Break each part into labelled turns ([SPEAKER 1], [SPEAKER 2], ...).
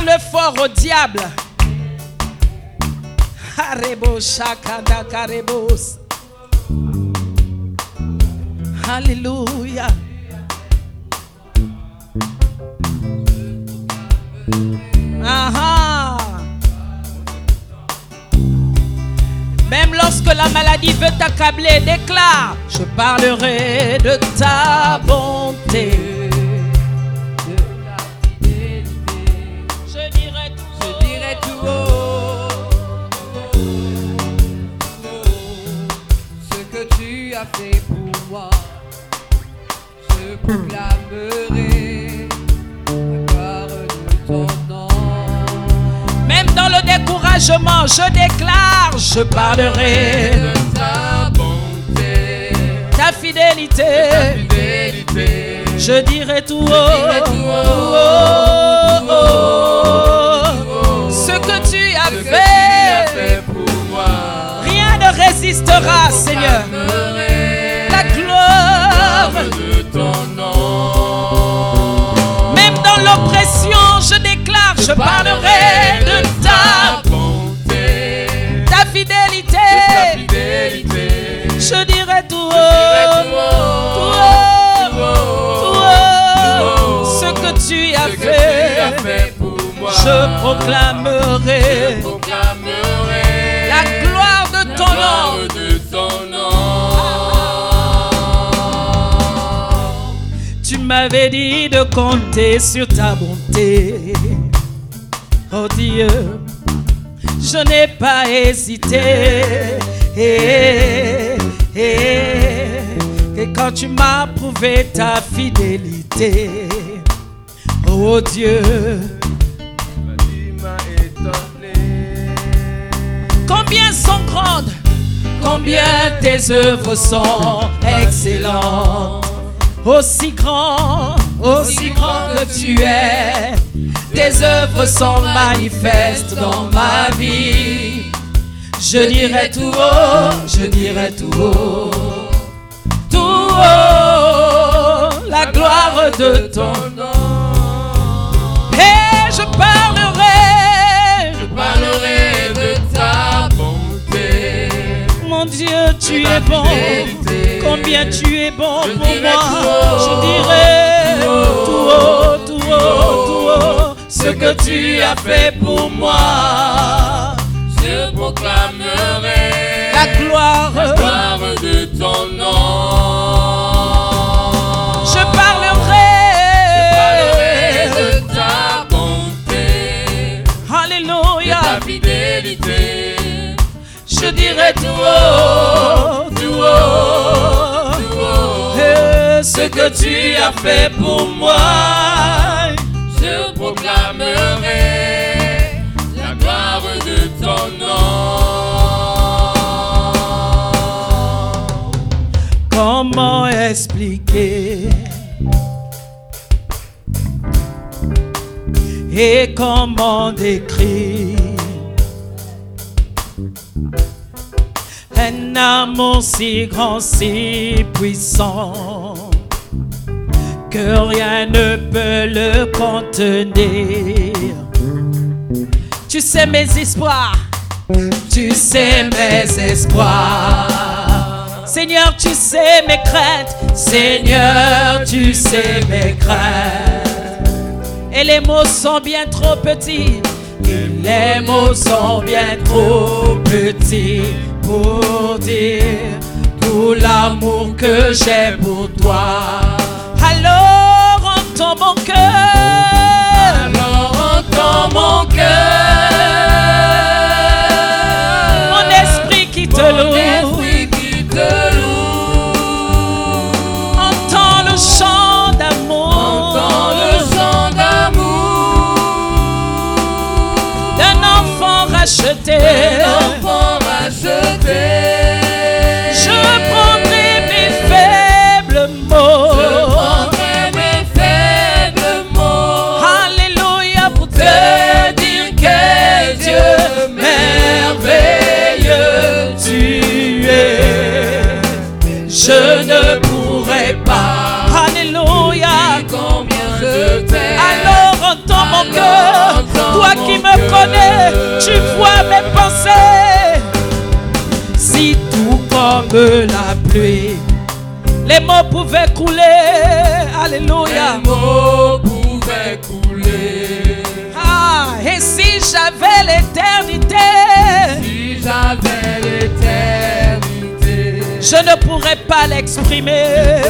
[SPEAKER 1] le fort au diable. Harebo shakada karebos. Alléluia. Aha. Même lorsque la maladie veut t'accabler, déclare: je parlerai de ta bonté. Je dirai tout haut
[SPEAKER 2] ce que tu as fait pour moi. Je proclamerai la gloire de ton nom.
[SPEAKER 1] Même dans le découragement, je déclare: je parlerai
[SPEAKER 2] de ta bonté,
[SPEAKER 1] ta fidélité. Je dirai tout haut, ce que tu as fait
[SPEAKER 2] pour moi.
[SPEAKER 1] Rien ne résistera, Seigneur. La gloire
[SPEAKER 2] De ton nom.
[SPEAKER 1] même dans l'oppression, je déclare: je parlerai de ta
[SPEAKER 2] bonté,
[SPEAKER 1] ta fidélité. Je dirai tout haut, ce que tu as fait
[SPEAKER 2] pour moi.
[SPEAKER 1] je proclamerai la gloire de ton nom. Tu m'avais dit de compter sur ta bonté. Oh Dieu, je n'ai pas hésité. Et quand tu m'as prouvé ta fidélité, oh Dieu, combien sont grandes, combien tes œuvres sont excellentes. Aussi grand que tu es, tes œuvres sont manifestes dans ma vie. Je dirai tout haut, tout haut, la gloire de ton nom. Et je parlerai
[SPEAKER 2] de ta bonté.
[SPEAKER 1] mon Dieu, tu es bon. Combien tu es bon pour moi. Je dirai tout haut, ce que tu as fait pour moi.
[SPEAKER 2] Je proclamerai
[SPEAKER 1] la gloire
[SPEAKER 2] de ton nom.
[SPEAKER 1] Je parlerai
[SPEAKER 2] de ta bonté.
[SPEAKER 1] Alléluia.
[SPEAKER 2] De ta fidélité.
[SPEAKER 1] Je dirai tout haut, ce que tu as fait pour moi.
[SPEAKER 2] Je proclamerai la gloire de ton nom.
[SPEAKER 1] Comment expliquer et comment décrire un amour si grand, si puissant, que rien ne peut le contenir. Tu sais mes espoirs, tu sais mes espoirs. Seigneur, tu sais mes craintes. Seigneur, tu sais mes craintes. Et les mots sont bien trop petits. Et les mots sont bien trop petits pour dire tout l'amour que j'ai pour toi. Alors entends mon cœur.
[SPEAKER 2] Alors entends mon cœur.
[SPEAKER 1] Mon esprit qui te loue. Entends le chant d'amour.
[SPEAKER 2] Entends le chant d'amour
[SPEAKER 1] d'un enfant racheté. Je prendrai mes faibles mots. Alléluia, pour te dire que Dieu merveilleux tu es. Je ne pourrai pas. Alléluia.
[SPEAKER 2] Combien je t'aime.
[SPEAKER 1] Alors entends mon cœur. Toi Toi qui me connais, tu vois mes pensées. Si tout comme la pluie, les mots pouvaient couler. Alléluia.
[SPEAKER 2] Les mots pouvaient couler.
[SPEAKER 1] Ah, et si j'avais l'éternité,
[SPEAKER 2] Si j'avais l'éternité,
[SPEAKER 1] je ne pourrais pas l'exprimer.
[SPEAKER 2] je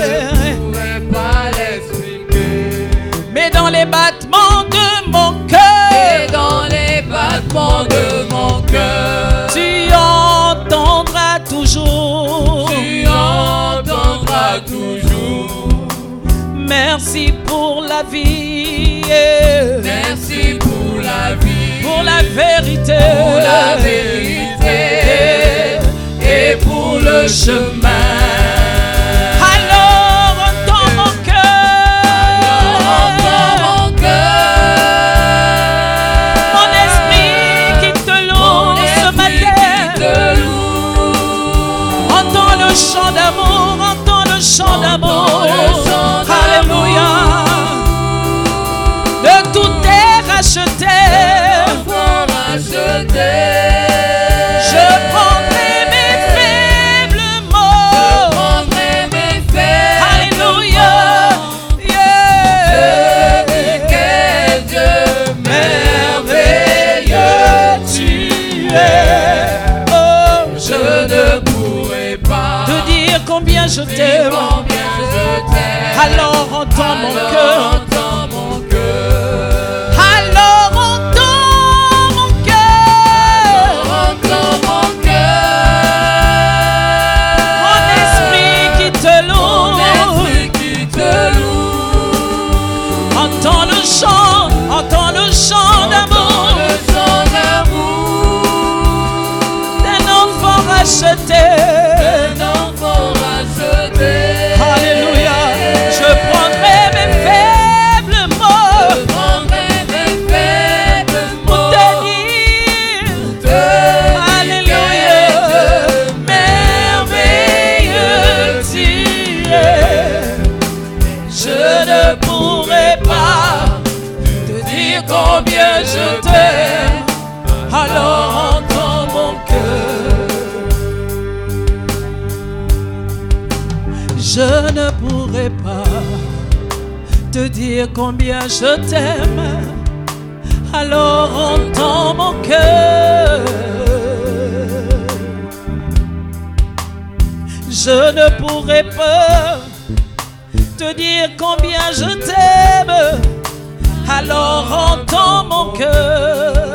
[SPEAKER 2] ne pourrais pas l'exprimer.
[SPEAKER 1] Mais dans les battements de mon
[SPEAKER 2] Et
[SPEAKER 1] cœur,
[SPEAKER 2] dans les battements de mon cœur,
[SPEAKER 1] tu entendras toujours.
[SPEAKER 2] tu entendras toujours.
[SPEAKER 1] Merci pour la vie,
[SPEAKER 2] Merci pour la vie,
[SPEAKER 1] pour la vérité,
[SPEAKER 2] pour la vérité et pour le chemin.
[SPEAKER 1] Alors entends mon cœur,
[SPEAKER 2] Entends mon cœur,
[SPEAKER 1] mon esprit qui te loue
[SPEAKER 2] mon
[SPEAKER 1] ce
[SPEAKER 2] esprit
[SPEAKER 1] matin.
[SPEAKER 2] qui te loue.
[SPEAKER 1] Entends le chant d'amour, entends le chant d'amour.
[SPEAKER 2] le chant
[SPEAKER 1] Alléluia. De tout est racheté.
[SPEAKER 2] Enfant racheté.
[SPEAKER 1] Je prendrai mes faibles
[SPEAKER 2] Je
[SPEAKER 1] mots.
[SPEAKER 2] prendrai mes faibles
[SPEAKER 1] Alléluia.
[SPEAKER 2] mots. Je dis quel Dieu merveilleux tu es.
[SPEAKER 1] Oh,
[SPEAKER 2] Je ne pourrai pas
[SPEAKER 1] te dire combien je
[SPEAKER 2] dire
[SPEAKER 1] t'aime.
[SPEAKER 2] combien je t'aime.
[SPEAKER 1] Alors entends mon cœur.
[SPEAKER 2] Entends mon cœur.
[SPEAKER 1] Alors entends mon cœur.
[SPEAKER 2] Entends mon cœur.
[SPEAKER 1] Mon esprit qui te
[SPEAKER 2] Mon
[SPEAKER 1] loue.
[SPEAKER 2] esprit qui te loue.
[SPEAKER 1] Entends le chant d'amour
[SPEAKER 2] Entends le chant d'amour.
[SPEAKER 1] d'un enfant racheté.
[SPEAKER 2] Un enfant racheté.
[SPEAKER 1] Alléluia. Je prendrai mes faibles mots
[SPEAKER 2] Je prendrai mes faibles
[SPEAKER 1] pour
[SPEAKER 2] mots.
[SPEAKER 1] te dire.
[SPEAKER 2] Te dire
[SPEAKER 1] Alléluia.
[SPEAKER 2] quel Dieu merveilleux tu es.
[SPEAKER 1] Je ne pourrai pas
[SPEAKER 2] Te dire combien je t'aime.
[SPEAKER 1] alors entends mon cœur. Je ne pourrai pas te dire combien je t'aime, alors entends mon cœur. Je ne pourrai pas te dire combien je t'aime, alors entends mon cœur.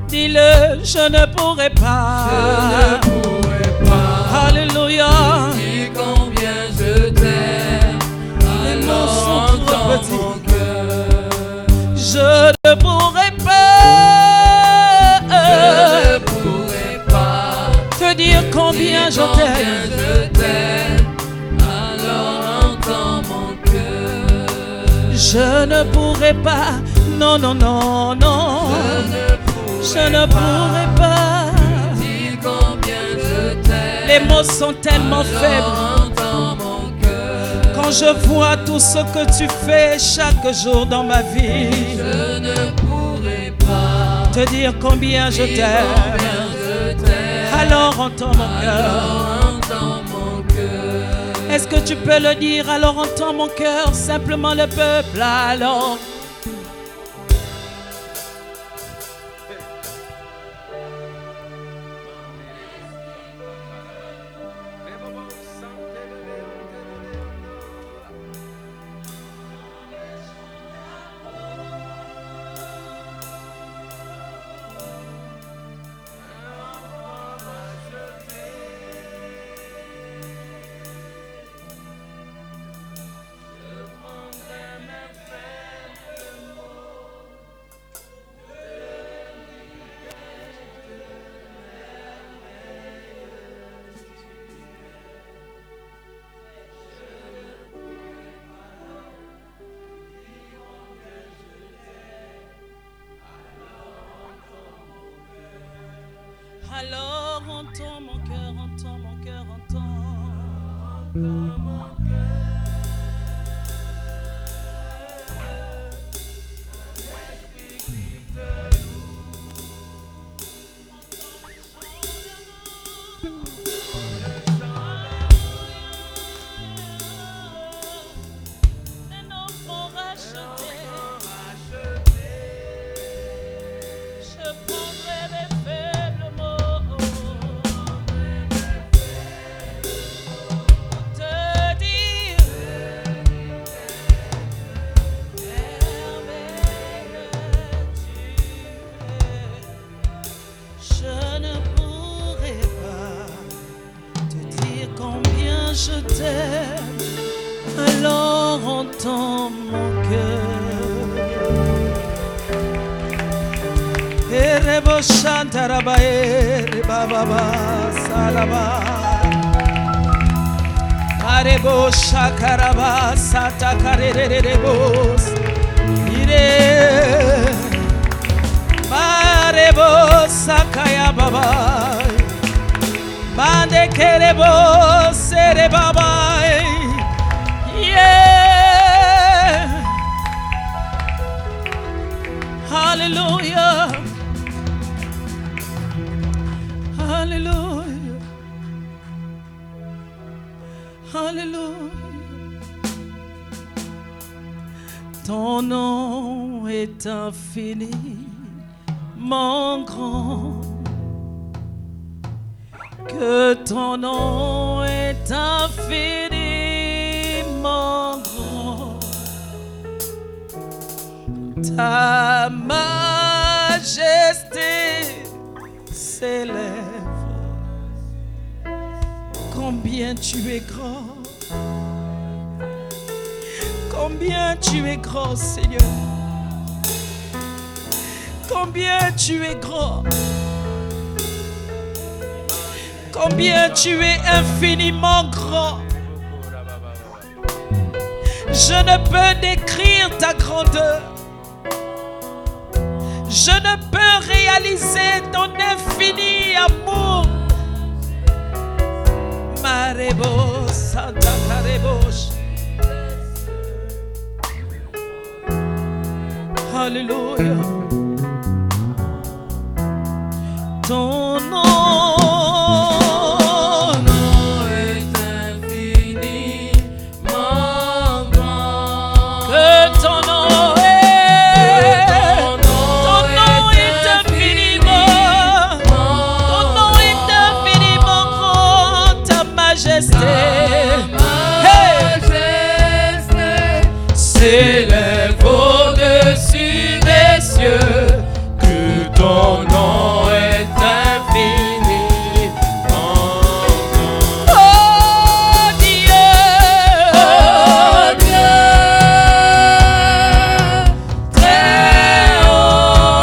[SPEAKER 1] Dis-le, je ne pourrai pas.
[SPEAKER 2] Je ne pourrai pas
[SPEAKER 1] Alléluia.
[SPEAKER 2] dire combien je t'aime.
[SPEAKER 1] Les mots
[SPEAKER 2] Alors
[SPEAKER 1] sont trop
[SPEAKER 2] entends
[SPEAKER 1] petits.
[SPEAKER 2] mon cœur.
[SPEAKER 1] Je ne pourrai pas
[SPEAKER 2] Je ne pourrai pas
[SPEAKER 1] te dire combien je
[SPEAKER 2] combien
[SPEAKER 1] t'aime.
[SPEAKER 2] je t'aime. Alors entends mon cœur.
[SPEAKER 1] Je ne pourrai pas, non, non, non, non. Je ne pourrai pas.
[SPEAKER 2] dire combien je t'aime.
[SPEAKER 1] Les mots sont tellement faibles.
[SPEAKER 2] Alors entends mon cœur.
[SPEAKER 1] Quand je vois tout ce que tu fais chaque jour dans ma vie,
[SPEAKER 2] Je ne pourrai pas
[SPEAKER 1] te dire combien je
[SPEAKER 2] dire
[SPEAKER 1] t'aime.
[SPEAKER 2] combien je t'aime.
[SPEAKER 1] Alors entends mon cœur.
[SPEAKER 2] Alors entends mon cœur.
[SPEAKER 1] Est-ce que tu peux le dire? Alors entends mon cœur, simplement le peuple. Alors Alors entends mon cœur, entends mon cœur, entends mon cœur. Erebo Shantarabae Baba Salaba Arebo Shakaraba Satakarebos Ire Marebo Sakaya Baba Mande Kerebo Sere Baba Yeah Hallelujah Hallelujah, Hallelujah. Ton nom est infini, mon grand. Que ton nom est infini, mon grand. Ta majesté s'élève. Combien tu es grand, combien tu es grand, Seigneur, combien tu es grand, combien tu es infiniment grand. Je ne peux décrire ta grandeur, je ne peux réaliser ton infini amour. Marebo Santa Carebos. Alléluia. Ton nom
[SPEAKER 2] est infiniment grand.
[SPEAKER 1] Que ton nom est, ton nom est infiniment, ton nom est infiniment grand. Ta majesté,
[SPEAKER 2] s'élève au-dessus des cieux, que ton nom est infiniment grand.
[SPEAKER 1] Oh Dieu,
[SPEAKER 2] très haut,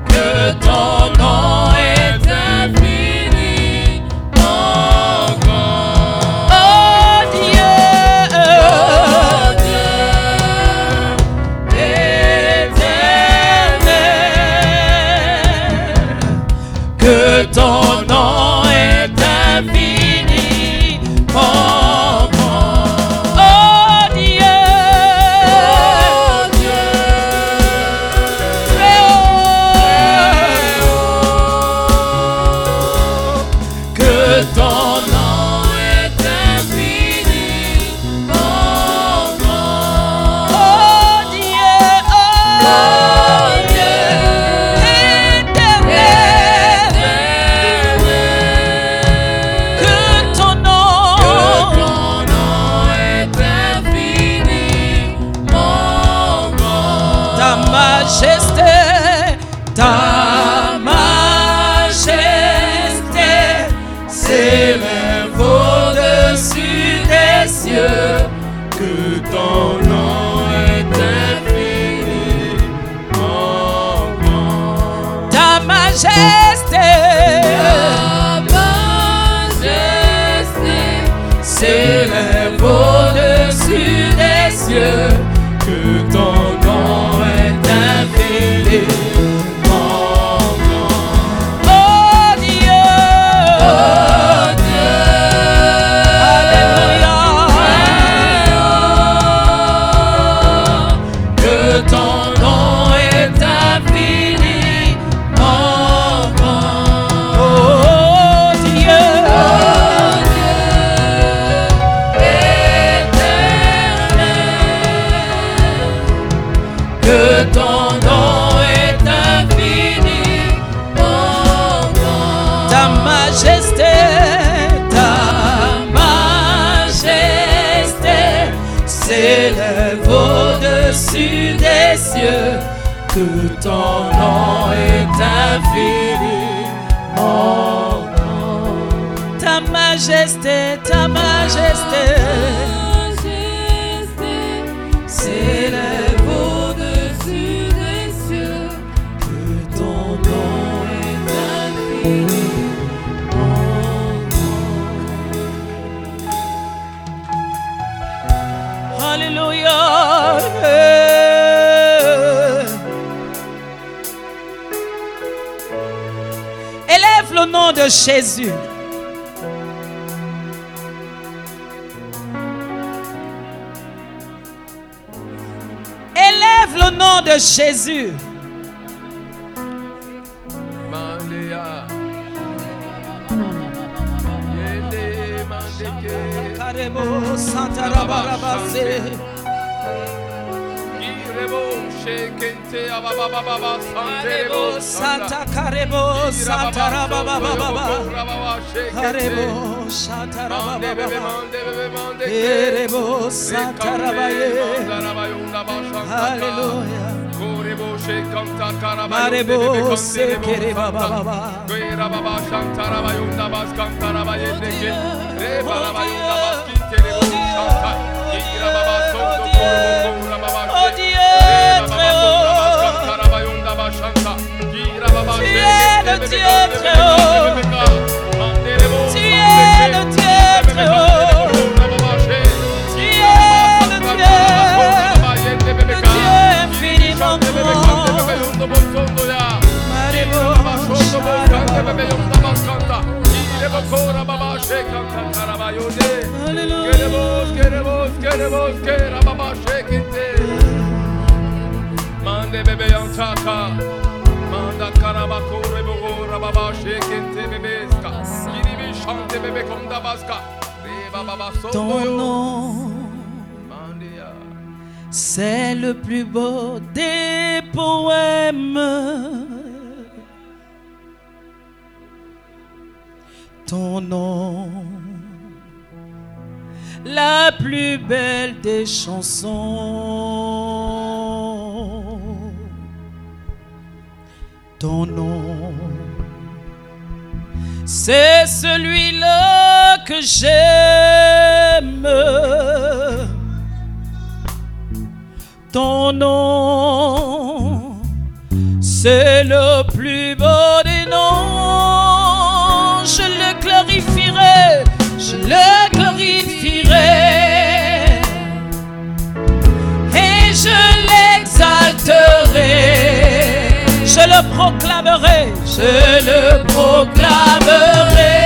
[SPEAKER 2] que ton nom est infiniment grand.
[SPEAKER 1] oh Dieu,
[SPEAKER 2] que ton nom est infiniment grand.
[SPEAKER 1] oh Dieu, très haut,
[SPEAKER 2] que ton nom est infiniment grand.
[SPEAKER 1] oh Dieu, oh Dieu, éternel, que ton nom
[SPEAKER 2] est infiniment grand.
[SPEAKER 1] ta majesté, ta majesté,
[SPEAKER 2] S'élève au-dessus des cieux, que ton nom est infiniment grand.
[SPEAKER 1] ta majesté,
[SPEAKER 2] Ta majesté s'élève au-dessus des cieux, que ton nom est infiniment grand.
[SPEAKER 1] oh Dieu,
[SPEAKER 2] Oh Dieu,
[SPEAKER 1] alléluia,
[SPEAKER 2] que ton nom est infiniment grand.
[SPEAKER 1] oh Dieu,
[SPEAKER 2] Éternel, que ton nom est infiniment grand.
[SPEAKER 1] ta majesté,
[SPEAKER 2] s'élève au-dessus des cieux, que ton nom est infiniment grand.
[SPEAKER 1] ta majesté, ta majesté, Élève le nom de Jésus. Élève le nom de Jésus. Santa Karebo Santa Rababa Karebo Santa Rababa Karebo Santa Rabaye. Hallelujah. Marebo Sekere Baba Oh Dieu très haut. Tu es le Dieu très haut. Tu es le Dieu très haut. Tu es le Dieu infiniment grand.
[SPEAKER 3] Mande bebe yantaka, manda karabako rebo rababa shekente bebeska, iribi chante bebe konda baska, reba baba so.
[SPEAKER 1] Ton nom, c'est le plus beau des poèmes. Ton nom, la plus belle des chansons. Ton nom, c'est celui-là que j'aime. Ton nom, c'est le plus beau des noms. Je le glorifierai, je le glorifierai, et je l'exalterai. Je le proclamerai, je le proclamerai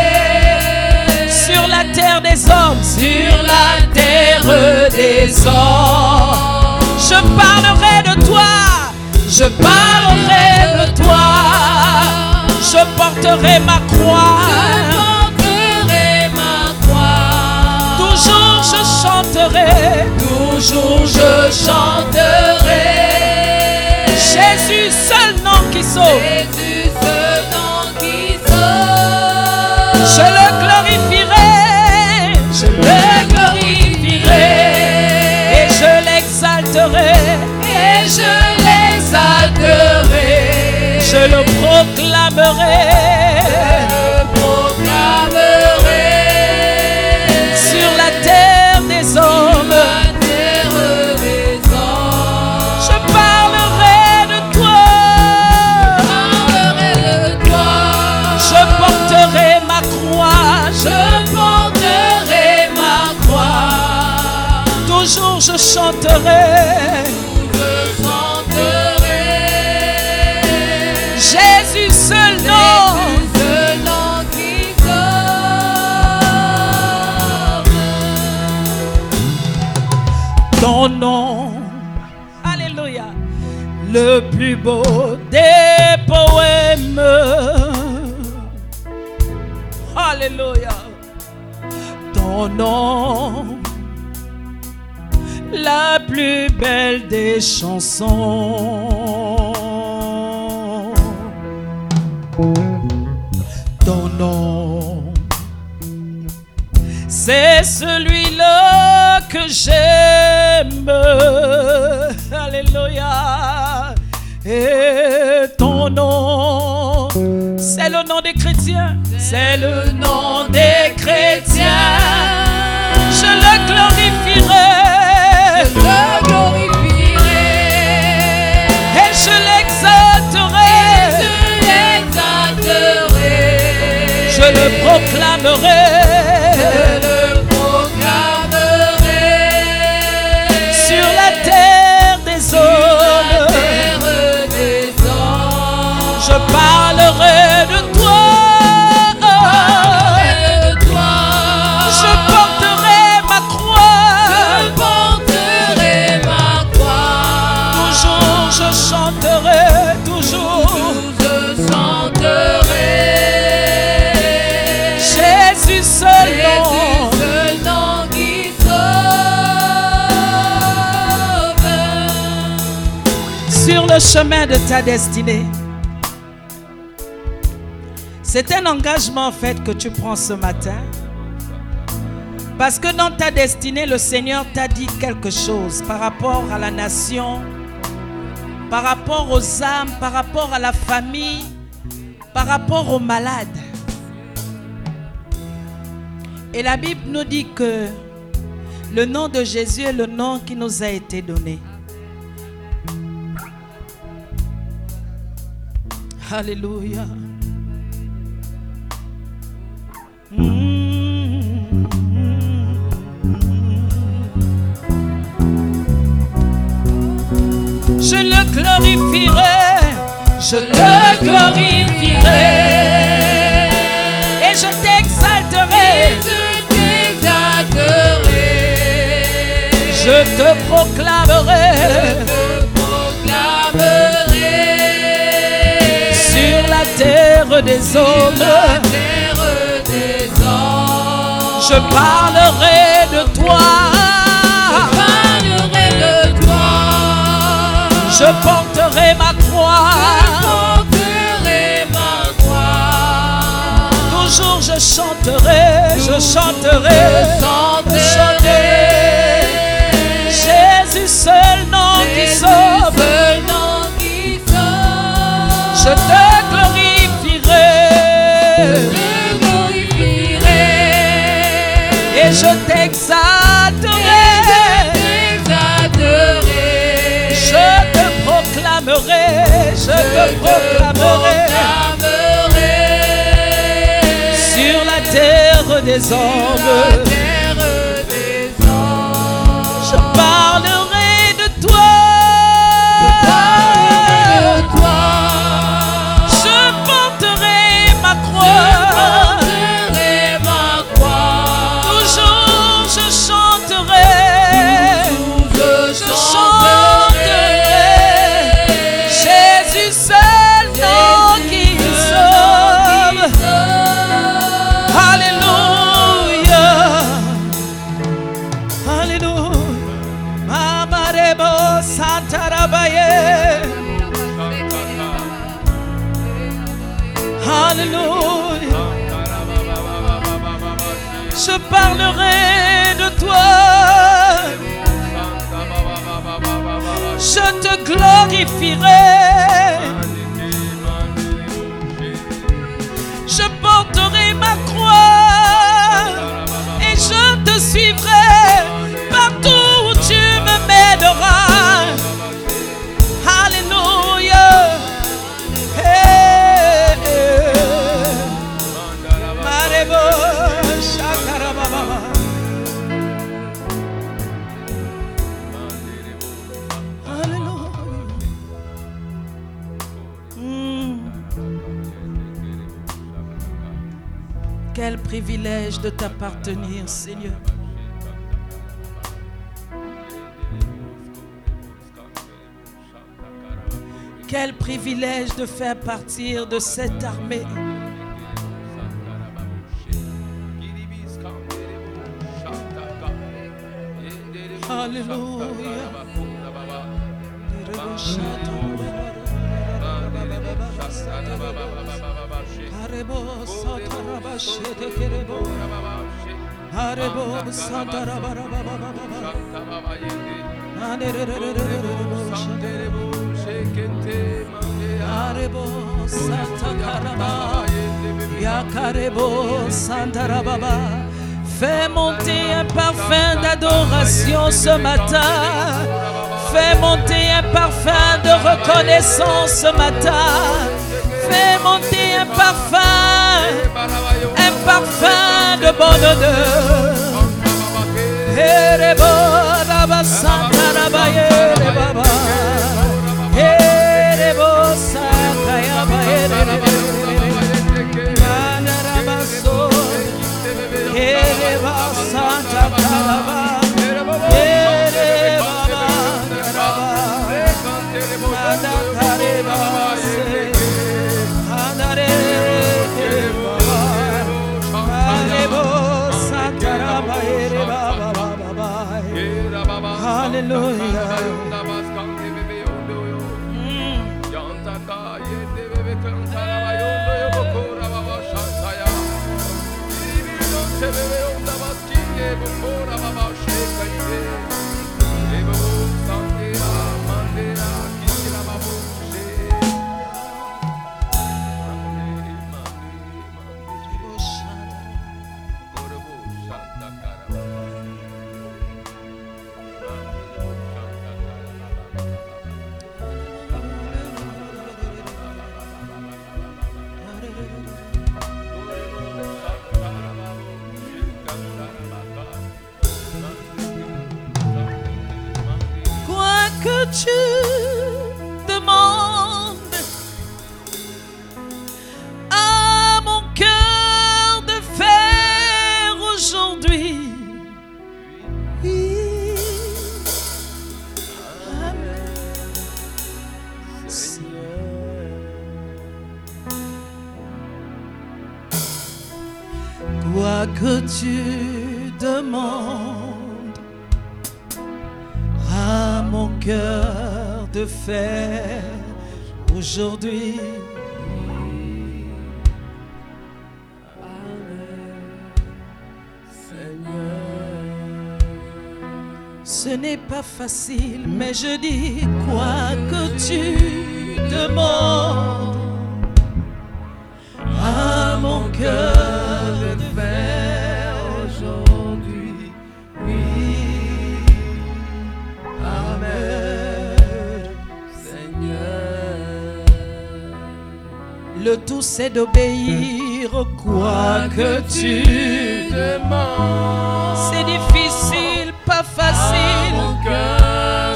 [SPEAKER 1] sur la terre des hommes, sur la terre des hommes. Je parlerai de toi, je parlerai de toi, je porterai ma croix, toujours je chanterai, toujours je chanterai. Jésus, seul nom qui sauve. Jésus, seul nom qui sauve. Je le glorifierai, je le glorifierai, et je l'exalterai, et je l'exalterai. Je le proclamerai, sur la terre des hommes. Toujours je chanterai, Jésus seul nom, qui sauve. Ton nom, alléluia, le plus beau des poèmes. Alléluia. Ton nom, la plus belle des chansons. Ton nom, c'est celui-là que j'aime. Alléluia. Et ton nom, c'est le nom des chrétiens. C'est le nom des chrétiens. Je le glorifierai. Je le glorifierai, et je l'exalterai, je le proclamerai, sur la sur le chemin de ta destinée. C'est un engagement en fait que tu prends ce matin. Parce que dans ta destinée, le Seigneur t'a dit quelque chose par rapport à la nation, par rapport aux âmes, par rapport à la famille, par rapport aux malades. Et la Bible nous dit que le nom de Jésus est le nom qui nous a été donné. Alléluia. Je le glorifierai, je le glorifierai, et je t'exalterai, je te proclamerai, sur la terre des hommes, je parlerai de toi. Je porterai ma croix. Toujours je chanterai, je chanterai. Jésus, seul nom qui sauve. Je te glorifierai. Et je t'exalterai. Je te proclamerai sur la terre des hommes. Je parlerai de toi. Je porterai ma croix. Toujours je chanterai. Alléluia. Je parlerai de toi. Je te glorifierai. Je porterai ma croix et je te suivrai partout où tu me mèneras. Alléluia. Quel privilège de t'appartenir, Seigneur. Quel privilège de faire partir de cette armée. Alléluia. Fais monter un parfum d'adoration ce matin. Fais monter un parfum de reconnaissance ce matin. Fais monter un parfum de bonne odeur. Alléluia. Que tu demandes à mon cœur de faire aujourd'hui. Oui. Amen. Seigneur. Quoi que tu demandes à mon cœur de faire aujourd'hui. Ce n'est pas facile, mais je dis quoi que tu demandes à mon cœur de faire aujourd'hui. Oui. Amen, Seigneur. Le tout c'est d'obéir, quoi que tu demandes. C'est difficile, pas facile.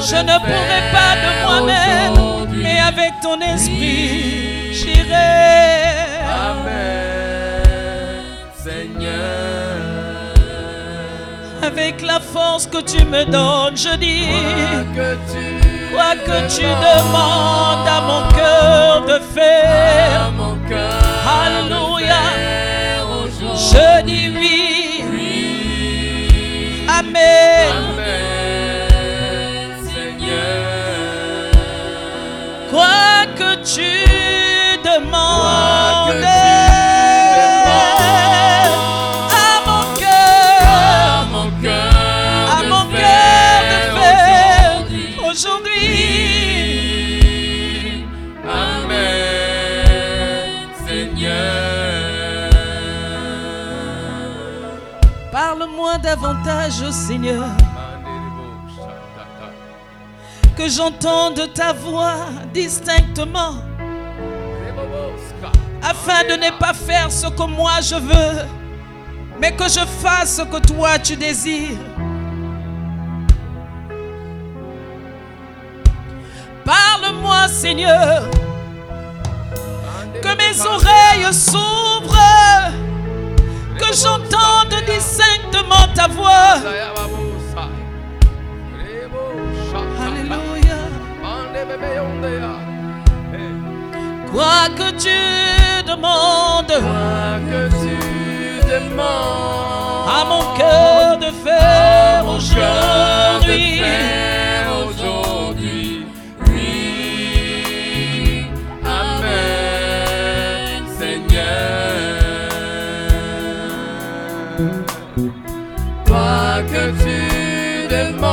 [SPEAKER 1] Je ne pourrai pas de moi-même, mais avec ton esprit, j'irai.
[SPEAKER 3] Amen, Seigneur.
[SPEAKER 1] Avec la force que tu me donnes, je dis, quoi que tu demandes à mon cœur de faire, alléluia, je dis oui. Amen, Seigneur. Quoi que tu demandes à mon cœur de faire aujourd'hui.
[SPEAKER 3] Amen, Seigneur.
[SPEAKER 1] Parle-moi davantage, oh Seigneur, que j'entende ta voix distinctement, afin de ne pas faire ce que moi je veux, mais que je fasse ce que toi tu désires. Parle-moi, Seigneur, que mes oreilles s'ouvrent, que j'entende distinctement ta voix. Alléluia. Quoi que tu demandes à mon cœur de faire aujourd'hui.
[SPEAKER 3] Oui. Amen, Seigneur. Quoi que tu demandes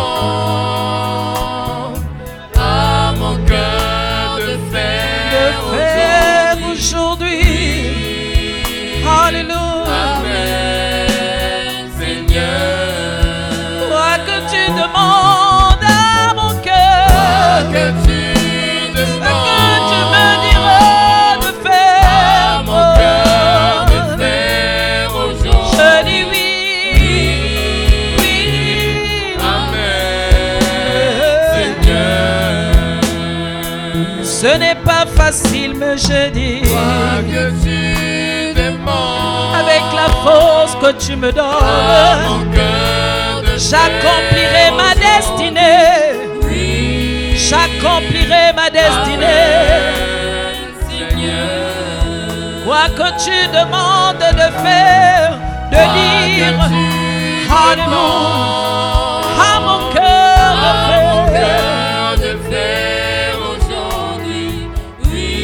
[SPEAKER 3] à mon cœur de faire
[SPEAKER 1] aujourd'hui. Alléluia.
[SPEAKER 3] Amen, Seigneur.
[SPEAKER 1] Quoi que tu demandes à mon cœur,
[SPEAKER 3] Que tu demandes
[SPEAKER 1] que tu me diras de faire,
[SPEAKER 3] à mon cœur de faire aujourd'hui.
[SPEAKER 1] je dis oui. Oui.
[SPEAKER 3] Amen, Seigneur.
[SPEAKER 1] Ce n'est pas facile, mais je dis,
[SPEAKER 3] Quoi que tu demandes
[SPEAKER 1] avec la force que tu me
[SPEAKER 3] à
[SPEAKER 1] donnes,
[SPEAKER 3] mon cœur de
[SPEAKER 1] j'accomplirai ma destinée.
[SPEAKER 3] Oui.
[SPEAKER 1] J'accomplirai ma destinée.
[SPEAKER 3] Amen, Seigneur.
[SPEAKER 1] Quoi que tu demandes de faire, de dire, Alléluia, à mon cœur de faire.
[SPEAKER 3] De faire aujourd'hui, oui.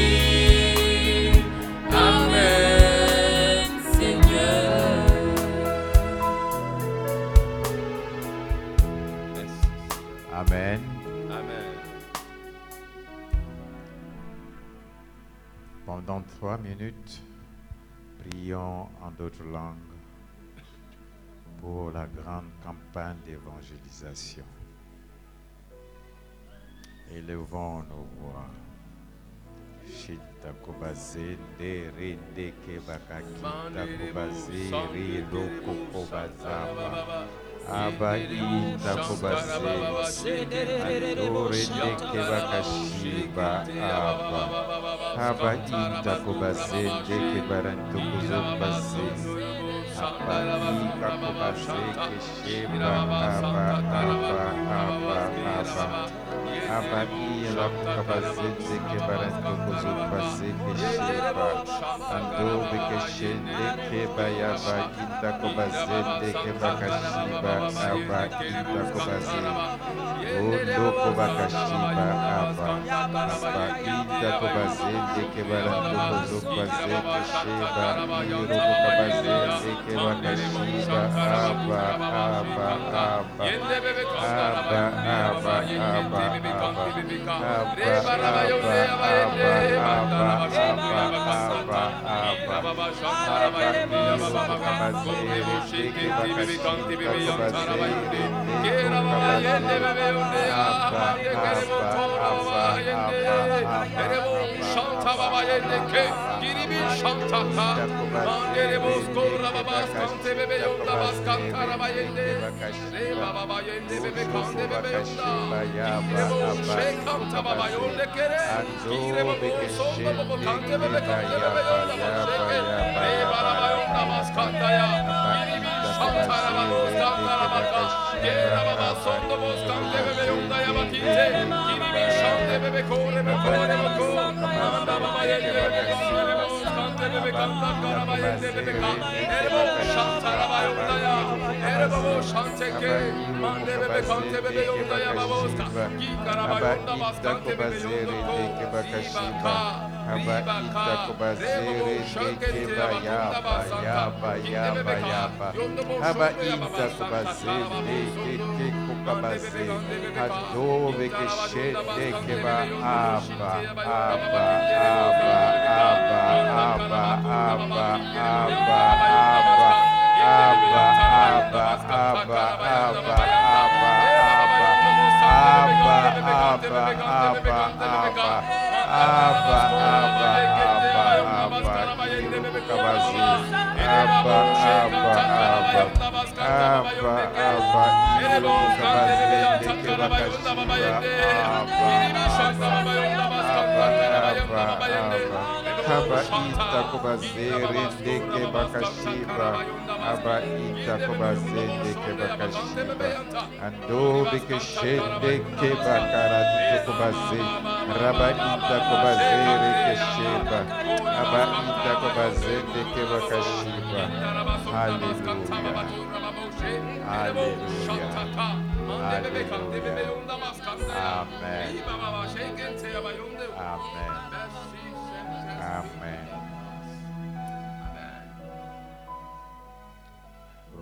[SPEAKER 3] Amen.
[SPEAKER 4] Pendant 3 minutes, prions en d'autres langues pour la grande campagne d'évangélisation. Élevons nos voix. Shita kobaze de rende kebakakita kobaze rido kokobazaba. Abaita kobaze andore de kebakashiba aba. Abaita kobaze de kebaranto kuzobaze. Abaita kobaze kesheba aba. Abaila kabazete ke baranto kozo pase ke sheba ando beke shende ke bayaba kita kobazete ke bakashiba aba kita kobaze ondo kobakashiba aba kita kobazete ke baranto kozo pase ke sheba iro kobazete ke bakashiba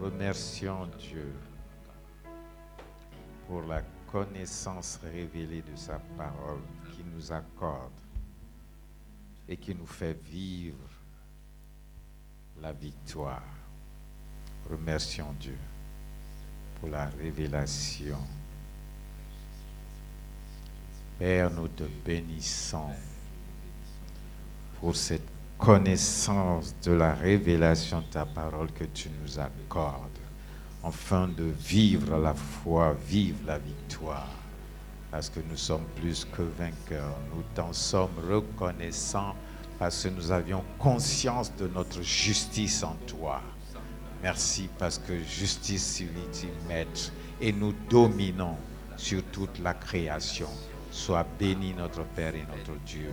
[SPEAKER 4] Remercions Dieu pour la connaissance révélée de sa parole qui nous accorde et qui nous fait vivre la victoire. Remercions Dieu pour la révélation. Père, nous te bénissons pour cette connaissance de la révélation de ta parole que tu nous accordes, afin de vivre la foi, vivre la victoire, parce que nous sommes plus que vainqueurs. Nous t'en sommes reconnaissants parce que nous avions conscience de notre justice en toi. Merci parce que justice, civilité, maître, et nous dominons sur toute la création. Sois béni notre Père et notre Dieu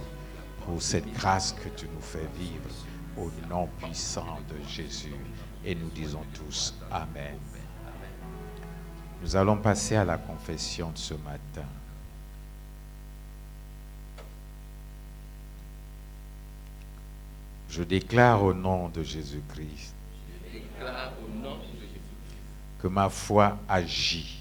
[SPEAKER 4] pour cette grâce que tu nous fais vivre au nom puissant de Jésus. Et nous disons tous Amen. Nous allons passer à la confession de ce matin. Je déclare au nom de Jésus-Christ que ma foi agit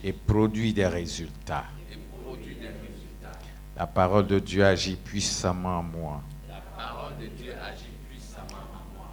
[SPEAKER 4] et produit des résultats.
[SPEAKER 3] et produit des résultats.
[SPEAKER 4] La parole de Dieu agit puissamment en moi,
[SPEAKER 3] La parole de Dieu agit puissamment en moi,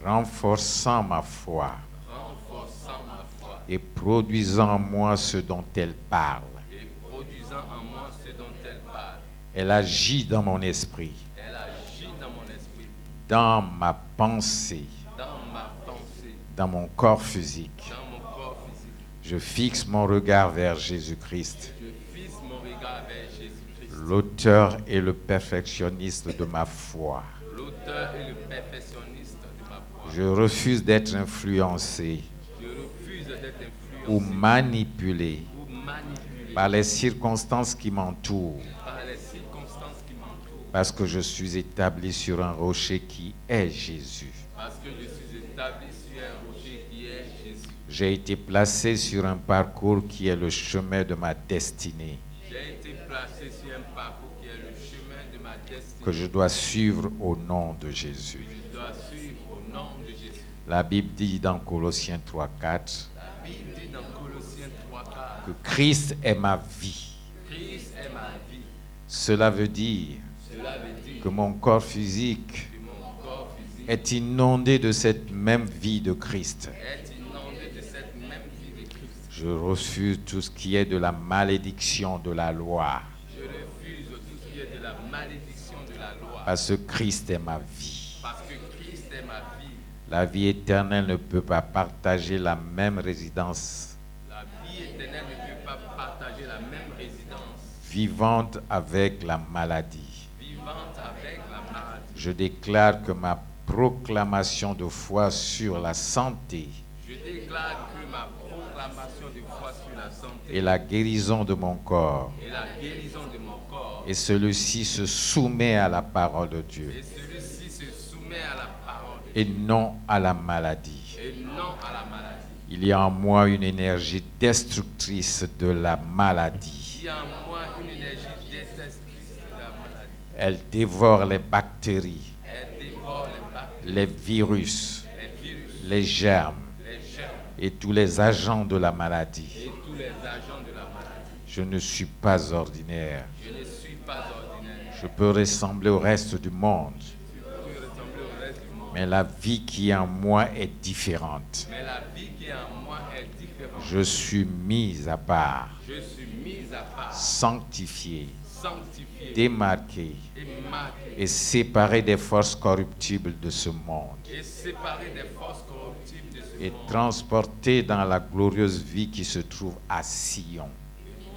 [SPEAKER 4] renforçant ma foi
[SPEAKER 3] renforçant ma foi
[SPEAKER 4] et produisant en moi ce dont elle parle.
[SPEAKER 3] et produisant en moi ce dont elle parle.
[SPEAKER 4] Elle agit dans mon esprit,
[SPEAKER 3] Elle agit dans mon esprit,
[SPEAKER 4] dans ma pensée,
[SPEAKER 3] dans ma pensée,
[SPEAKER 4] dans mon corps physique.
[SPEAKER 3] dans mon corps physique.
[SPEAKER 4] Je fixe mon regard vers Jésus-Christ,
[SPEAKER 3] Je fixe mon regard vers Jésus-Christ,
[SPEAKER 4] l'auteur et le perfectionniste de ma foi.
[SPEAKER 3] l'auteur et le perfectionniste de ma foi.
[SPEAKER 4] Je refuse d'être influencé
[SPEAKER 3] Je refuse d'être influencé
[SPEAKER 4] ou manipulé
[SPEAKER 3] ou manipulé
[SPEAKER 4] par les circonstances qui m'entourent,
[SPEAKER 3] par les circonstances qui m'entourent,
[SPEAKER 4] parce que je suis établi sur un rocher qui est Jésus.
[SPEAKER 3] parce que je suis établi sur un rocher qui est Jésus.
[SPEAKER 4] J'ai été placé sur un parcours qui est le chemin de ma destinée,
[SPEAKER 3] J'ai été placé sur un parcours qui est le chemin de ma destinée,
[SPEAKER 4] que je dois suivre au nom de Jésus.
[SPEAKER 3] je dois suivre au nom de Jésus.
[SPEAKER 4] La Bible dit dans Colossiens 3:4
[SPEAKER 3] La Bible dit dans Colossiens 3:4
[SPEAKER 4] que Christ est ma vie.
[SPEAKER 3] Christ est ma vie.
[SPEAKER 4] Cela veut dire
[SPEAKER 3] Cela veut dire
[SPEAKER 4] que mon corps physique
[SPEAKER 3] que mon corps physique
[SPEAKER 4] est inondé de cette même vie de Christ.
[SPEAKER 3] est inondé de cette même vie de Christ.
[SPEAKER 4] Je refuse tout ce qui est de la malédiction de la loi,
[SPEAKER 3] Je refuse tout ce qui est de la malédiction de la loi,
[SPEAKER 4] parce que Christ est ma vie.
[SPEAKER 3] parce que Christ est ma vie.
[SPEAKER 4] La vie éternelle ne peut pas partager la même résidence
[SPEAKER 3] La vie éternelle ne peut pas partager la même résidence
[SPEAKER 4] vivante avec la maladie.
[SPEAKER 3] vivante avec la maladie.
[SPEAKER 4] Je déclare que ma proclamation de foi sur la santé
[SPEAKER 3] Je déclare que ma proclamation de foi sur la santé
[SPEAKER 4] et la guérison de mon corps,
[SPEAKER 3] et la guérison de mon corps,
[SPEAKER 4] et celui-ci se soumet à la parole de Dieu
[SPEAKER 3] et celui-ci se soumet à la parole de
[SPEAKER 4] et
[SPEAKER 3] Dieu
[SPEAKER 4] non à la maladie.
[SPEAKER 3] et non à la maladie.
[SPEAKER 4] Il y a en moi une énergie destructrice de la maladie.
[SPEAKER 3] Il y a en moi une énergie destructrice de la maladie.
[SPEAKER 4] Elle dévore les bactéries,
[SPEAKER 3] Elle dévore les bactéries,
[SPEAKER 4] les virus,
[SPEAKER 3] les virus,
[SPEAKER 4] les germes
[SPEAKER 3] les germes
[SPEAKER 4] et tous les agents de la maladie.
[SPEAKER 3] et tous les agents de la maladie.
[SPEAKER 4] Je ne suis pas ordinaire.
[SPEAKER 3] Je ne suis pas ordinaire.
[SPEAKER 4] Je peux ressembler au reste du monde,
[SPEAKER 3] Je peux ressembler au reste du monde.
[SPEAKER 4] mais la vie qui est en moi est différente.
[SPEAKER 3] Mais la vie qui est en moi est différente.
[SPEAKER 4] Je suis mis à part,
[SPEAKER 3] Je suis mis à part,
[SPEAKER 4] sanctifié,
[SPEAKER 3] sanctifié
[SPEAKER 4] démarqué
[SPEAKER 3] et marqué
[SPEAKER 4] et séparé des forces corruptibles de ce monde
[SPEAKER 3] et séparé des forces corruptibles de ce
[SPEAKER 4] et
[SPEAKER 3] monde.
[SPEAKER 4] transporté dans la glorieuse vie qui se trouve à Sion,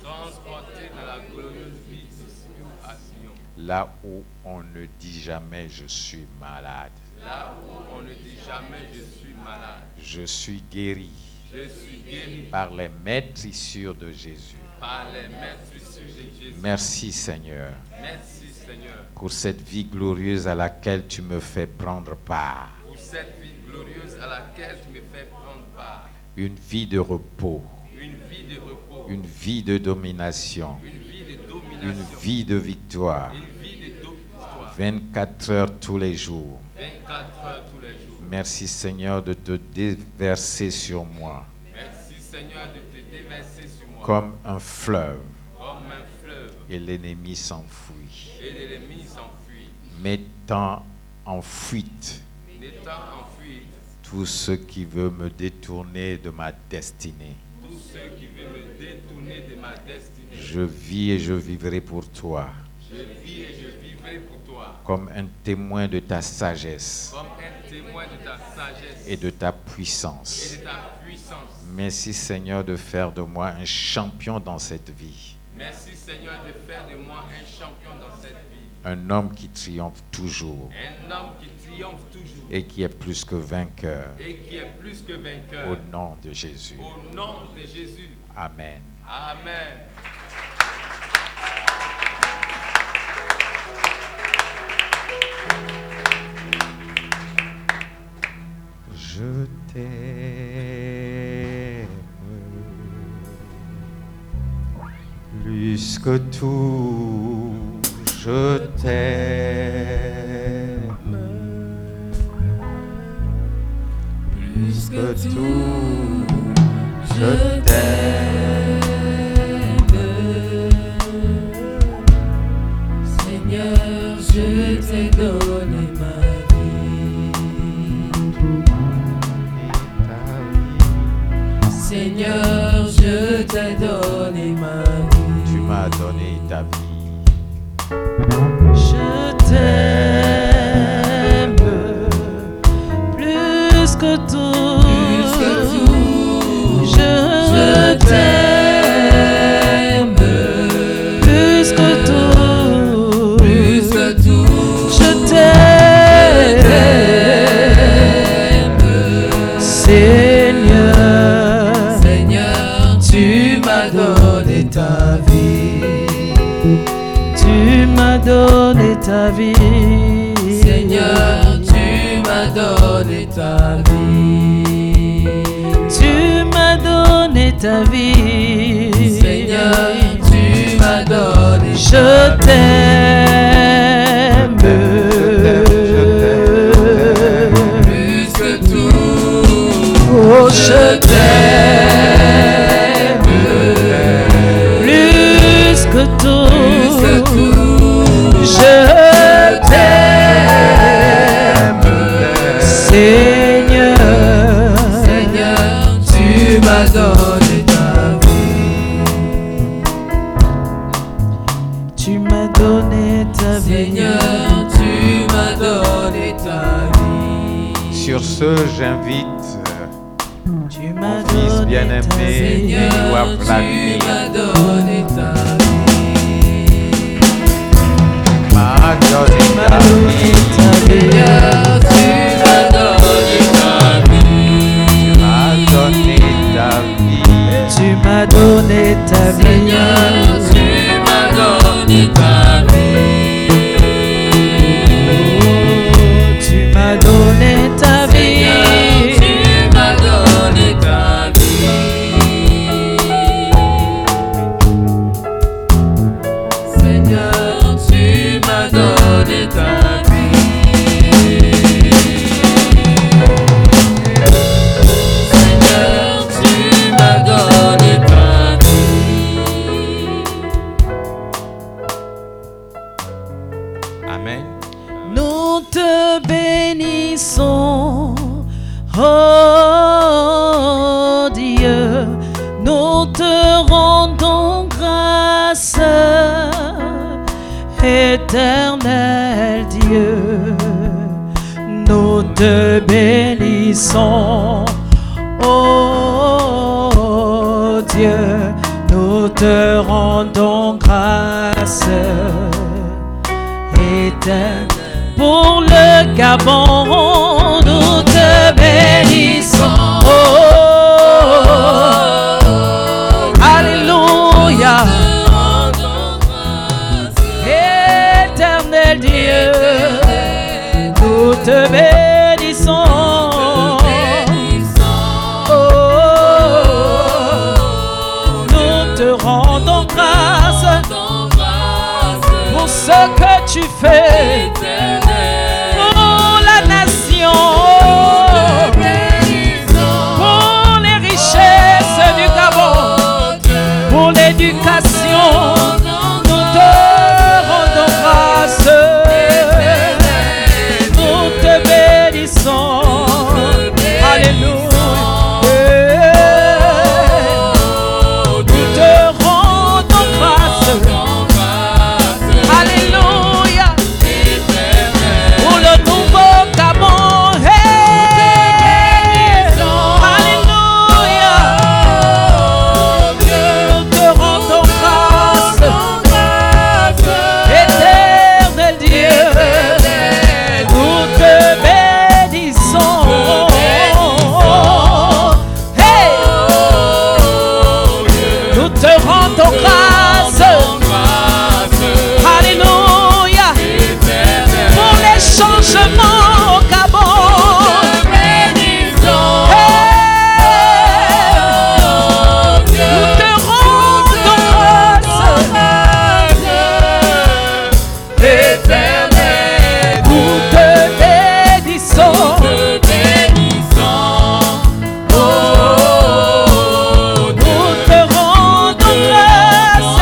[SPEAKER 3] Transporté dans la glorieuse vie de Sion à Sion.
[SPEAKER 4] là où on ne dit jamais je suis malade.
[SPEAKER 3] Là où on ne dit jamais je suis malade.
[SPEAKER 4] Je suis guéri
[SPEAKER 3] Je suis guéri
[SPEAKER 4] par les maîtrissures de Jésus.
[SPEAKER 3] par les maîtresses de Jésus.
[SPEAKER 4] Merci Seigneur
[SPEAKER 3] Merci Seigneur
[SPEAKER 4] pour cette vie glorieuse à laquelle tu me fais prendre part.
[SPEAKER 3] pour cette vie glorieuse à laquelle tu me fais prendre part.
[SPEAKER 4] Une vie de repos,
[SPEAKER 3] Une vie de repos,
[SPEAKER 4] une vie de domination,
[SPEAKER 3] une vie de
[SPEAKER 4] une
[SPEAKER 3] domination,
[SPEAKER 4] vie de victoire,
[SPEAKER 3] une vie de victoire.
[SPEAKER 4] 24 heures tous les jours.
[SPEAKER 3] 24 heures tous les jours.
[SPEAKER 4] Merci Seigneur de te déverser sur moi
[SPEAKER 3] Merci Seigneur de te déverser sur moi
[SPEAKER 4] comme un fleuve
[SPEAKER 3] comme un fleuve
[SPEAKER 4] et l'ennemi s'enfuit,
[SPEAKER 3] et l'ennemi s'enfuit,
[SPEAKER 4] mettant en fuite
[SPEAKER 3] n'étant enfui
[SPEAKER 4] tout ce qui veut me détourner de ma destinée.
[SPEAKER 3] tous ceux qui veulent me détourner de ma destinée.
[SPEAKER 4] Je vis et je vivrai pour toi
[SPEAKER 3] Je vis et je vivrai pour toi
[SPEAKER 4] comme un témoin de ta sagesse
[SPEAKER 3] comme un témoin de ta sagesse
[SPEAKER 4] et de ta
[SPEAKER 3] et
[SPEAKER 4] puissance.
[SPEAKER 3] de ta puissance.
[SPEAKER 4] Merci Seigneur de faire de moi un champion dans cette vie,
[SPEAKER 3] Merci Seigneur de faire de moi un champion dans cette vie,
[SPEAKER 4] un homme qui triomphe toujours
[SPEAKER 3] un homme qui triomphe toujours
[SPEAKER 4] et qui est plus que vainqueur.
[SPEAKER 3] et qui est plus que vainqueur.
[SPEAKER 4] Au nom de Jésus.
[SPEAKER 3] Au nom de Jésus.
[SPEAKER 4] Amen.
[SPEAKER 3] Amen.
[SPEAKER 4] Je t'aime plus que tout, je t'aime plus que tout, je t'aime. m'as donné ta vie.
[SPEAKER 1] Je t'aime plus que tout. Je t'aime plus que tout. Je t'aime, Seigneur, tu m'as donné ta vie. Tu m'as donné ta vie.
[SPEAKER 2] Seigneur, tu m'as donné ta vie.
[SPEAKER 1] Tu m'as donné ta vie.
[SPEAKER 2] Seigneur, tu m'as donné
[SPEAKER 1] Je t'aime
[SPEAKER 2] plus que tout.
[SPEAKER 1] Oh, je t'aime plus que tout. Je t'aime, Seigneur,
[SPEAKER 2] tu m'as donné ta vie.
[SPEAKER 1] tu m'as donné ta vie.
[SPEAKER 2] Seigneur, tu m'as donné ta vie.
[SPEAKER 4] Sur ce, j'invite
[SPEAKER 1] Tu
[SPEAKER 4] mon
[SPEAKER 1] m'as
[SPEAKER 4] fils
[SPEAKER 1] donné ta
[SPEAKER 4] bien-aimé,
[SPEAKER 1] vie.
[SPEAKER 2] Seigneur,
[SPEAKER 4] Édouard
[SPEAKER 2] tu
[SPEAKER 4] Vladimir,
[SPEAKER 2] m'as donné ta vie.
[SPEAKER 4] m'a donné ta vie.
[SPEAKER 2] Seigneur, tu m'as donné ta vie.
[SPEAKER 4] M'a donné ta vie.
[SPEAKER 1] Tu m'as donné ta vie.
[SPEAKER 2] Seigneur, tu m'as donné ta vie.
[SPEAKER 1] Tu m'as donné ta vie.
[SPEAKER 2] Tu m'as donné ta vie. Seigneur, tu m'as donné ta vie. Seigneur, tu m'as donné ta vie.
[SPEAKER 3] Amen.
[SPEAKER 1] Nous te bénissons, oh Dieu, nous te rendons grâce, éternel Dieu. Nous te bénissons, oh Dieu, nous te rendons grâce, éternel. Pour le Gabon, nous te bénissons. Oh, alléluia. Éternel Dieu, nous te bénissons. Oh, nous te rendons grâce pour ce que tu fais pour la nation, pour les richesses du Gabon, pour l'éducation. Nous te rendons grâce, nous te bénissons. Alléluia. Nous te rendons grâce. Alléluia. Pour le nouveau Gabon. Hey. Alléluia. Nous te rendons grâce. Éternel Dieu. Nous te bénissons. Hey. Nous te rendons grâce. Alléluia. Pour les changements au Gabon. Hey. Nous te rendons grâce. Éternel, nous te bénissons. Oh, nous te rendons grâce.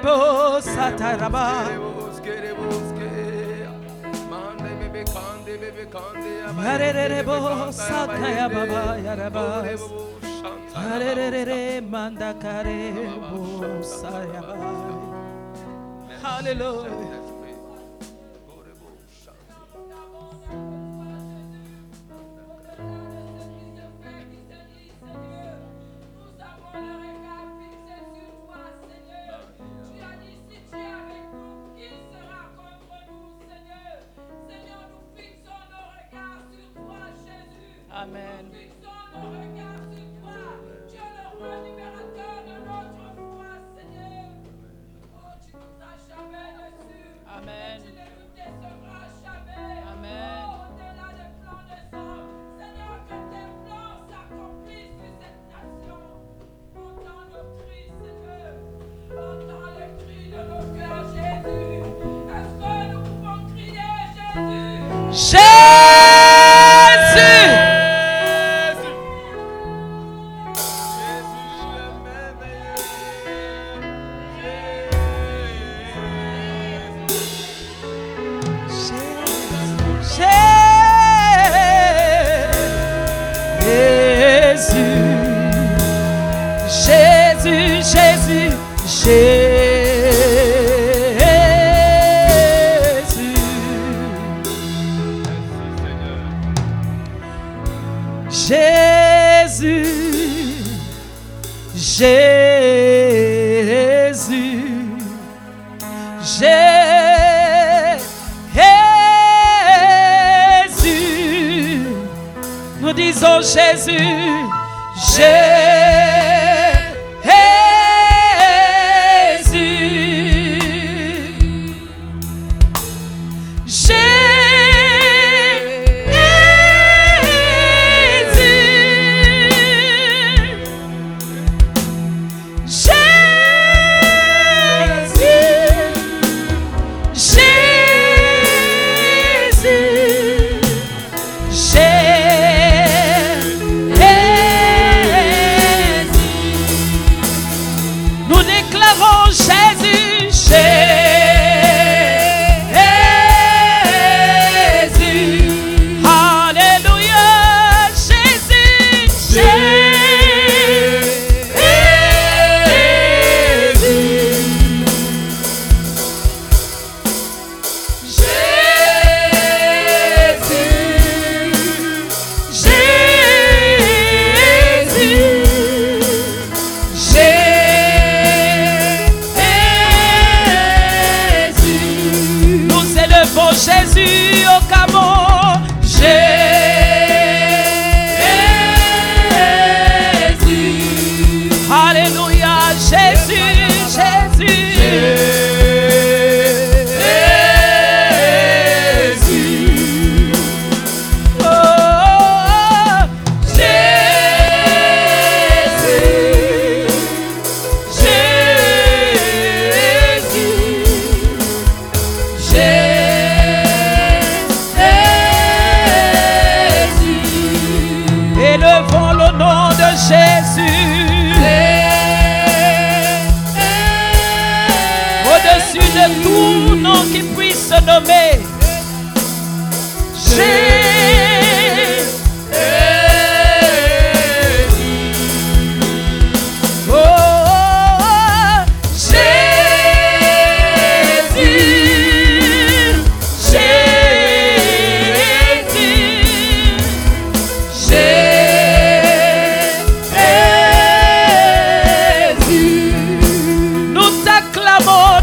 [SPEAKER 1] Harerebo sataraba. Harerebo satayababa yaraba. Harerere mandakarebo sayaba. Hallelujah. Amen.
[SPEAKER 5] Fixons nos regards sur toi. Tu es le roi libérateur de notre foi, Seigneur. Oh, tu nous as jamais déçus.
[SPEAKER 1] Amen.
[SPEAKER 5] Tu ne nous décevras jamais.
[SPEAKER 1] Amen.
[SPEAKER 5] Oh, au-delà des plans des hommes, Seigneur, que tes plans s'accomplissent sur cette nation. Entends nos cris, Seigneur. Entends les cris de nos cœurs, Jésus. Est-ce que nous pouvons crier, Jésus?
[SPEAKER 1] Jésus. Nous disons Jésus, Jésus au Camon, Jésus, Alléluia, Jésus, Jésus, oh, Jésus, élevons le nom de Jésus au-dessus de tout nom qui puisse se nommer. Nous t'acclamons,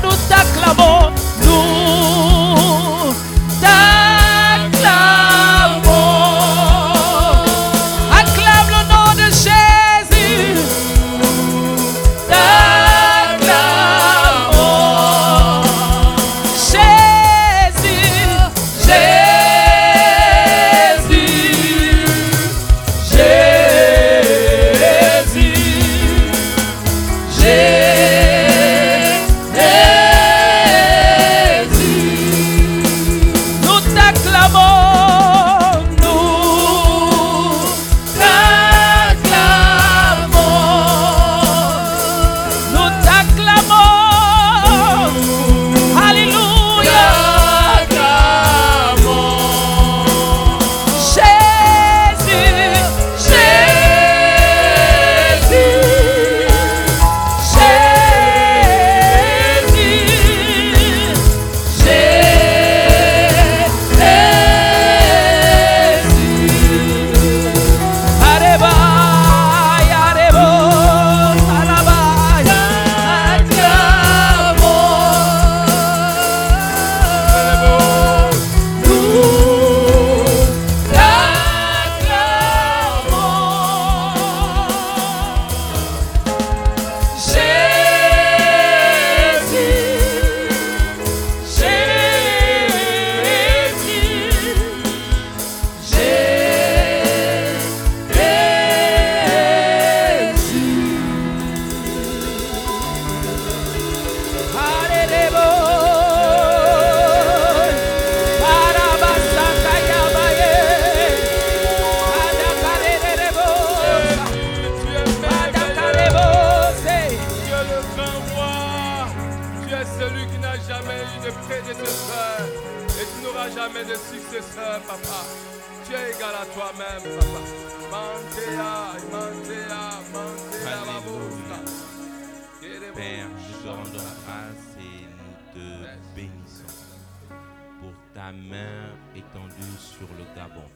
[SPEAKER 3] celui qui n'a jamais eu de prédécesseur et tu n'auras jamais de successeur, papa. Tu es égal à toi-même, papa. Mantea, mantea, mantea, la
[SPEAKER 6] Alléluia.
[SPEAKER 3] bosta.
[SPEAKER 6] Père, nous te rendons grâce et nous te bénissons pour ta main étendue sur le Gabon.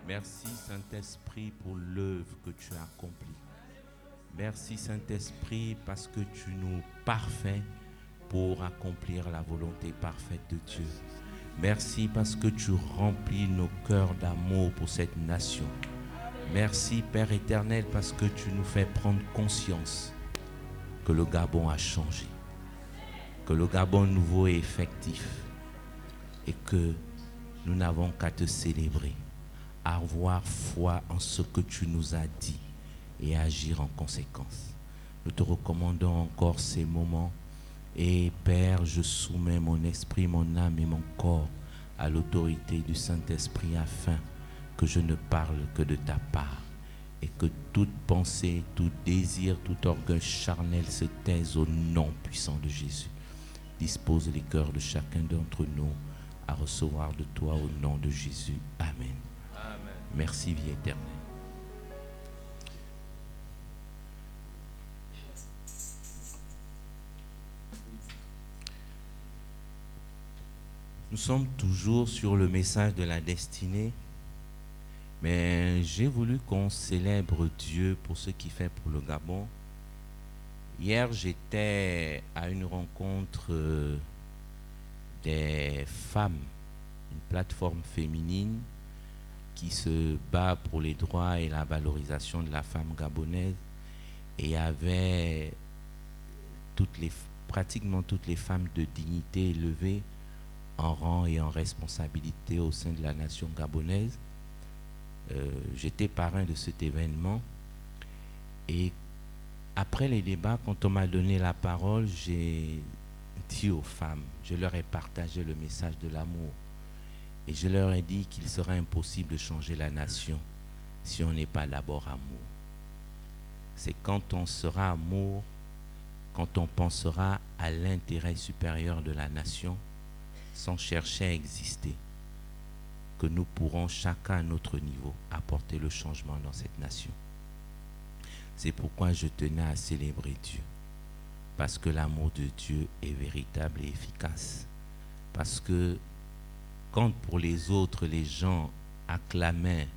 [SPEAKER 6] Merci Saint-Esprit pour l'œuvre que tu as accomplie. Merci Saint-Esprit parce que tu nous parfais pour accomplir la volonté parfaite de Dieu. Merci parce que tu remplis nos cœurs d'amour pour cette nation. Merci Père éternel parce que tu nous fais prendre conscience que le Gabon a changé, que le Gabon nouveau est effectif et que nous n'avons qu'à te célébrer, avoir foi en ce que tu nous as dit et agir en conséquence. Nous te recommandons encore ces moments et Père, je soumets mon esprit, mon âme et mon corps à l'autorité du Saint-Esprit afin que je ne parle que de ta part et que toute pensée, tout désir, tout orgueil charnel se taise au nom puissant de Jésus. Dispose les cœurs de chacun d'entre nous à recevoir de toi au nom de Jésus. Amen.
[SPEAKER 3] Amen.
[SPEAKER 6] Merci, vie éternelle. Nous sommes toujours sur le message de la destinée, mais j'ai voulu qu'on célèbre Dieu pour ce qu'il fait pour le Gabon. Hier, j'étais à une rencontre des femmes, une plateforme féminine qui se bat pour les droits et la valorisation de la femme gabonaise. Et il y avait pratiquement toutes les femmes de dignité élevée en rang et en responsabilité au sein de la nation gabonaise. J'étais parrain de cet événement et après les débats, quand on m'a donné la parole, j'ai dit aux femmes, je leur ai partagé le message de l'amour et je leur ai dit qu'il serait impossible de changer la nation si on n'est pas d'abord amour. C'est quand on sera amour, quand on pensera à l'intérêt supérieur de la nation sans chercher à exister, que nous pourrons chacun à notre niveau apporter le changement dans cette nation. C'est pourquoi je tenais à célébrer Dieu, parce que l'amour de Dieu est véritable et efficace, parce que quand pour les autres les gens acclamaient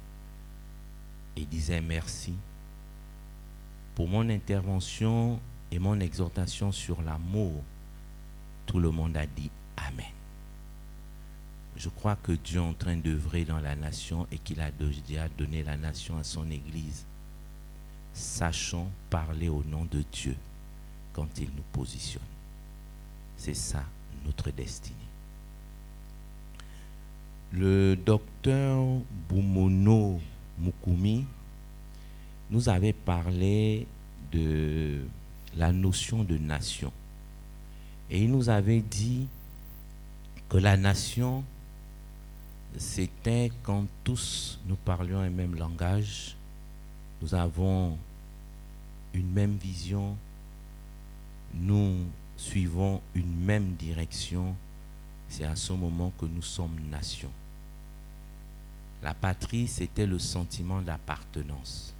[SPEAKER 6] et disaient merci, pour mon intervention et mon exhortation sur l'amour, tout le monde a dit Amen. Je crois que Dieu est en train d'œuvrer dans la nation et qu'il a déjà donné la nation à son Église. Sachons parler au nom de Dieu quand il nous positionne. C'est ça notre destinée. Le docteur Boumono Mukumi nous avait parlé de la notion de nation. Et il nous avait dit que la nation, c'était quand tous nous parlions un même langage, nous avons une même vision, nous suivons une même direction, c'est à ce moment que nous sommes nation. La patrie, c'était le sentiment d'appartenance.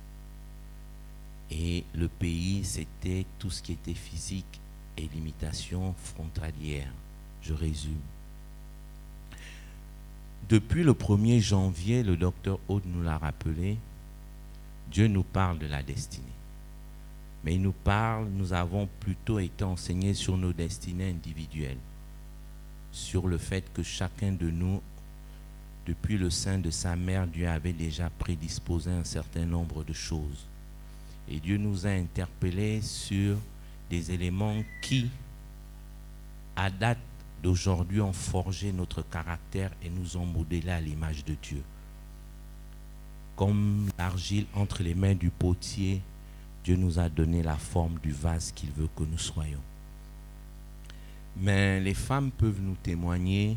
[SPEAKER 6] Et le pays, c'était tout ce qui était physique et limitation frontalière. Je résume. Depuis le 1er janvier, le docteur Aude nous l'a rappelé, Dieu nous parle de la destinée. Mais il nous parle, nous avons plutôt été enseignés sur nos destinées individuelles, sur le fait que chacun de nous, depuis le sein de sa mère, Dieu avait déjà prédisposé un certain nombre de choses. Et Dieu nous a interpellés sur des éléments qui, à date d'aujourd'hui, ont forgé notre caractère et nous ont modelés à l'image de Dieu. Comme l'argile entre les mains du potier, Dieu nous a donné la forme du vase qu'il veut que nous soyons. Mais les femmes peuvent nous témoigner,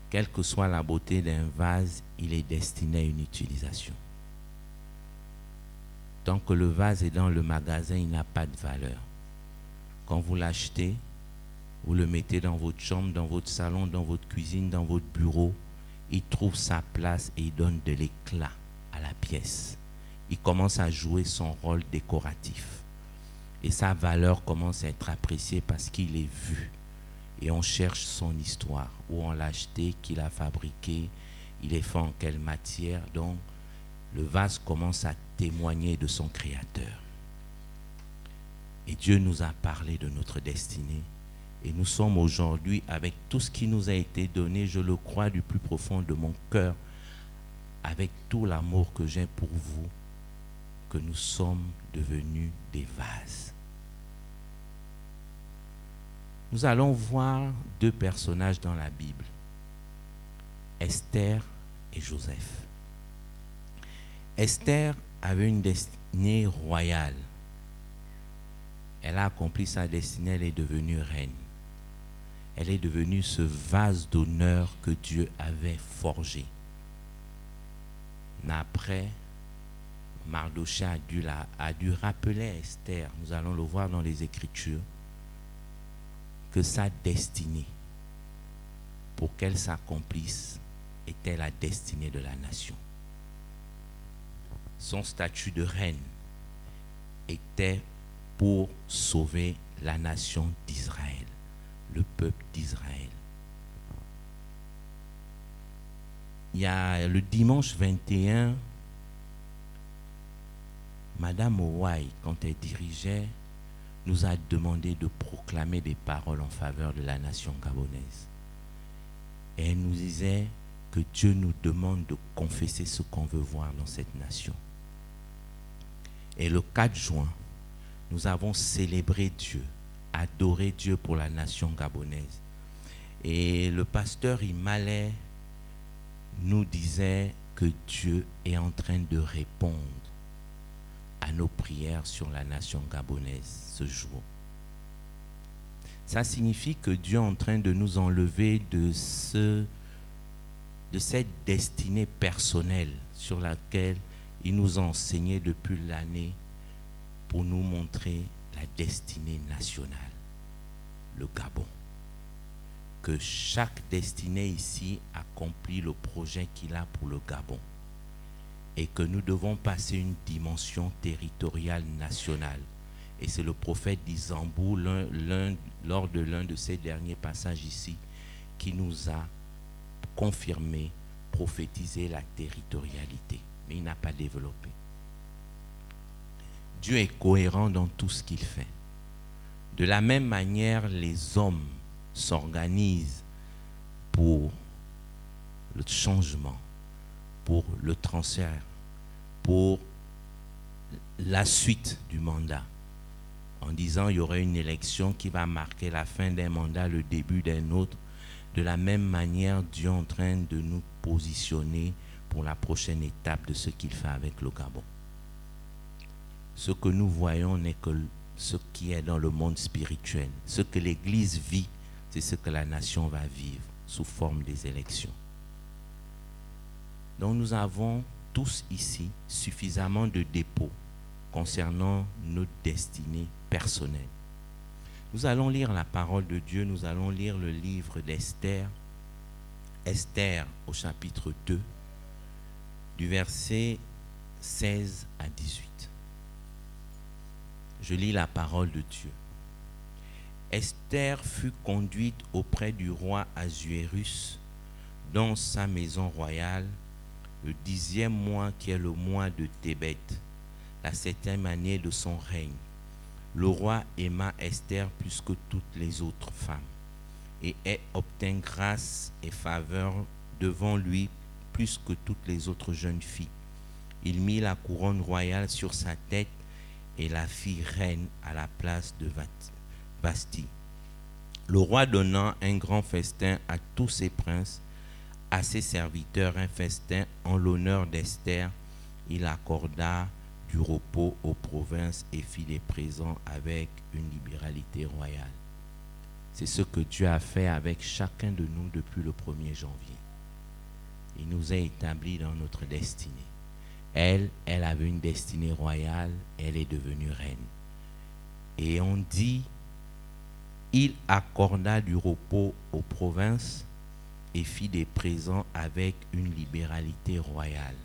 [SPEAKER 6] quelle que soit la beauté d'un vase, il est destiné à une utilisation. Tant que le vase est dans le magasin, il n'a pas de valeur. Quand vous l'achetez, Vous le mettez dans votre chambre, dans votre salon, dans votre cuisine, dans votre bureau. Il trouve sa place et il donne de l'éclat à la pièce. Il commence à jouer son rôle décoratif. Et sa valeur commence à être appréciée parce qu'il est vu. Et on cherche son histoire. Où on l'a acheté, qui l'a fabriqué, il est fait en quelle matière. Donc, le vase commence à témoigner de son Créateur. Et Dieu nous a parlé de notre destinée. Et nous sommes aujourd'hui, avec tout ce qui nous a été donné, je le crois du plus profond de mon cœur, avec tout l'amour que j'ai pour vous, que nous sommes devenus des vases. Nous allons voir deux personnages dans la Bible, Esther et Joseph. Esther avait une destinée royale. Elle a accompli sa destinée, elle est devenue reine. Elle est devenue ce vase d'honneur que Dieu avait forgé. Mais après, Mardochée a dû rappeler à Esther, nous allons le voir dans les Écritures, que sa destinée, pour qu'elle s'accomplisse, était la destinée de la nation. Son statut de reine était pour sauver la nation d'Israël, le peuple d'Israël. Il y a le dimanche 21, Madame Owai, quand elle dirigeait, nous a demandé de proclamer des paroles en faveur de la nation gabonaise. Et elle nous disait que Dieu nous demande de confesser ce qu'on veut voir dans cette nation. Et le 4 juin, nous avons célébré Dieu, adoré Dieu pour la nation gabonaise. Et le pasteur Imalé nous disait que Dieu est en train de répondre à nos prières sur la nation gabonaise ce jour. Ça signifie que Dieu est en train de nous enlever de cette destinée personnelle sur laquelle il nous a enseigné depuis l'année pour nous montrer la destinée nationale, le Gabon. Que chaque destinée ici accomplit le projet qu'il a pour le Gabon. Et que nous devons passer une dimension territoriale nationale. Et c'est le prophète d'Isambou, lors de l'un de ces derniers passages ici, qui nous a confirmé, prophétisé la territorialité. Mais il n'a pas développé. Dieu est cohérent dans tout ce qu'il fait. De la même manière, les hommes s'organisent pour le changement, pour le transfert, pour la suite du mandat. En disant il y aurait une élection qui va marquer la fin d'un mandat, le début d'un autre. De la même manière, Dieu est en train de nous positionner pour la prochaine étape de ce qu'il fait avec le Gabon. Ce que nous voyons n'est que ce qui est dans le monde spirituel. Ce que l'Église vit, c'est ce que la nation va vivre sous forme des élections. Donc nous avons tous ici suffisamment de dépôts concernant notre destinée personnelle. Nous allons lire la parole de Dieu, nous allons lire le livre d'Esther, Esther au chapitre 2, du verset 16 à 18. Je lis la parole de Dieu. Esther fut conduite auprès du roi Assuérus dans sa maison royale le 10e mois qui est le mois de Tébet, la 7e année de son règne. Le roi aima Esther plus que toutes les autres femmes, et elle obtint grâce et faveur devant lui plus que toutes les autres jeunes filles. Il mit la couronne royale sur sa tête et la fit reine à la place de Vasti. Le roi donna un grand festin à tous ses princes, à ses serviteurs un festin en l'honneur d'Esther. Il accorda du repos aux provinces et fit des présents avec une libéralité royale. C'est ce que Dieu a fait avec chacun de nous depuis le 1er janvier. Il nous a établis dans notre destinée. Elle avait une destinée royale, elle est devenue reine. Et on dit, il accorda du repos aux provinces et fit des présents avec une libéralité royale.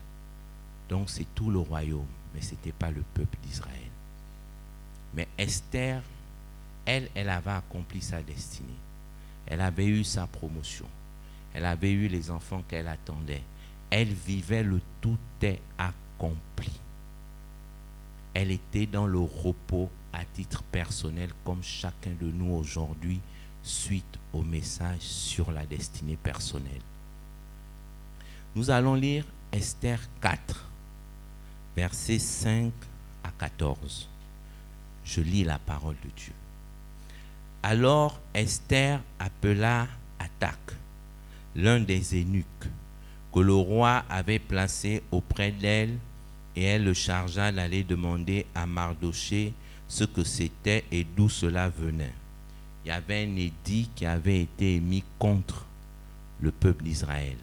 [SPEAKER 6] Donc c'est tout le royaume, mais ce n'était pas le peuple d'Israël. Mais Esther, elle avait accompli sa destinée. Elle avait eu sa promotion. Elle avait eu les enfants qu'elle attendait. Elle vivait le tout est accompli. Elle était dans le repos à titre personnel comme chacun de nous aujourd'hui suite au message sur la destinée personnelle. Nous allons lire Esther 4, versets 5 à 14. Je lis la parole de Dieu. Alors Esther appela Hathach, l'un des eunuques, que le roi avait placé auprès d'elle, et elle le chargea d'aller demander à Mardochée ce que c'était et d'où cela venait. Il y avait un édit qui avait été émis contre le peuple d'Israël.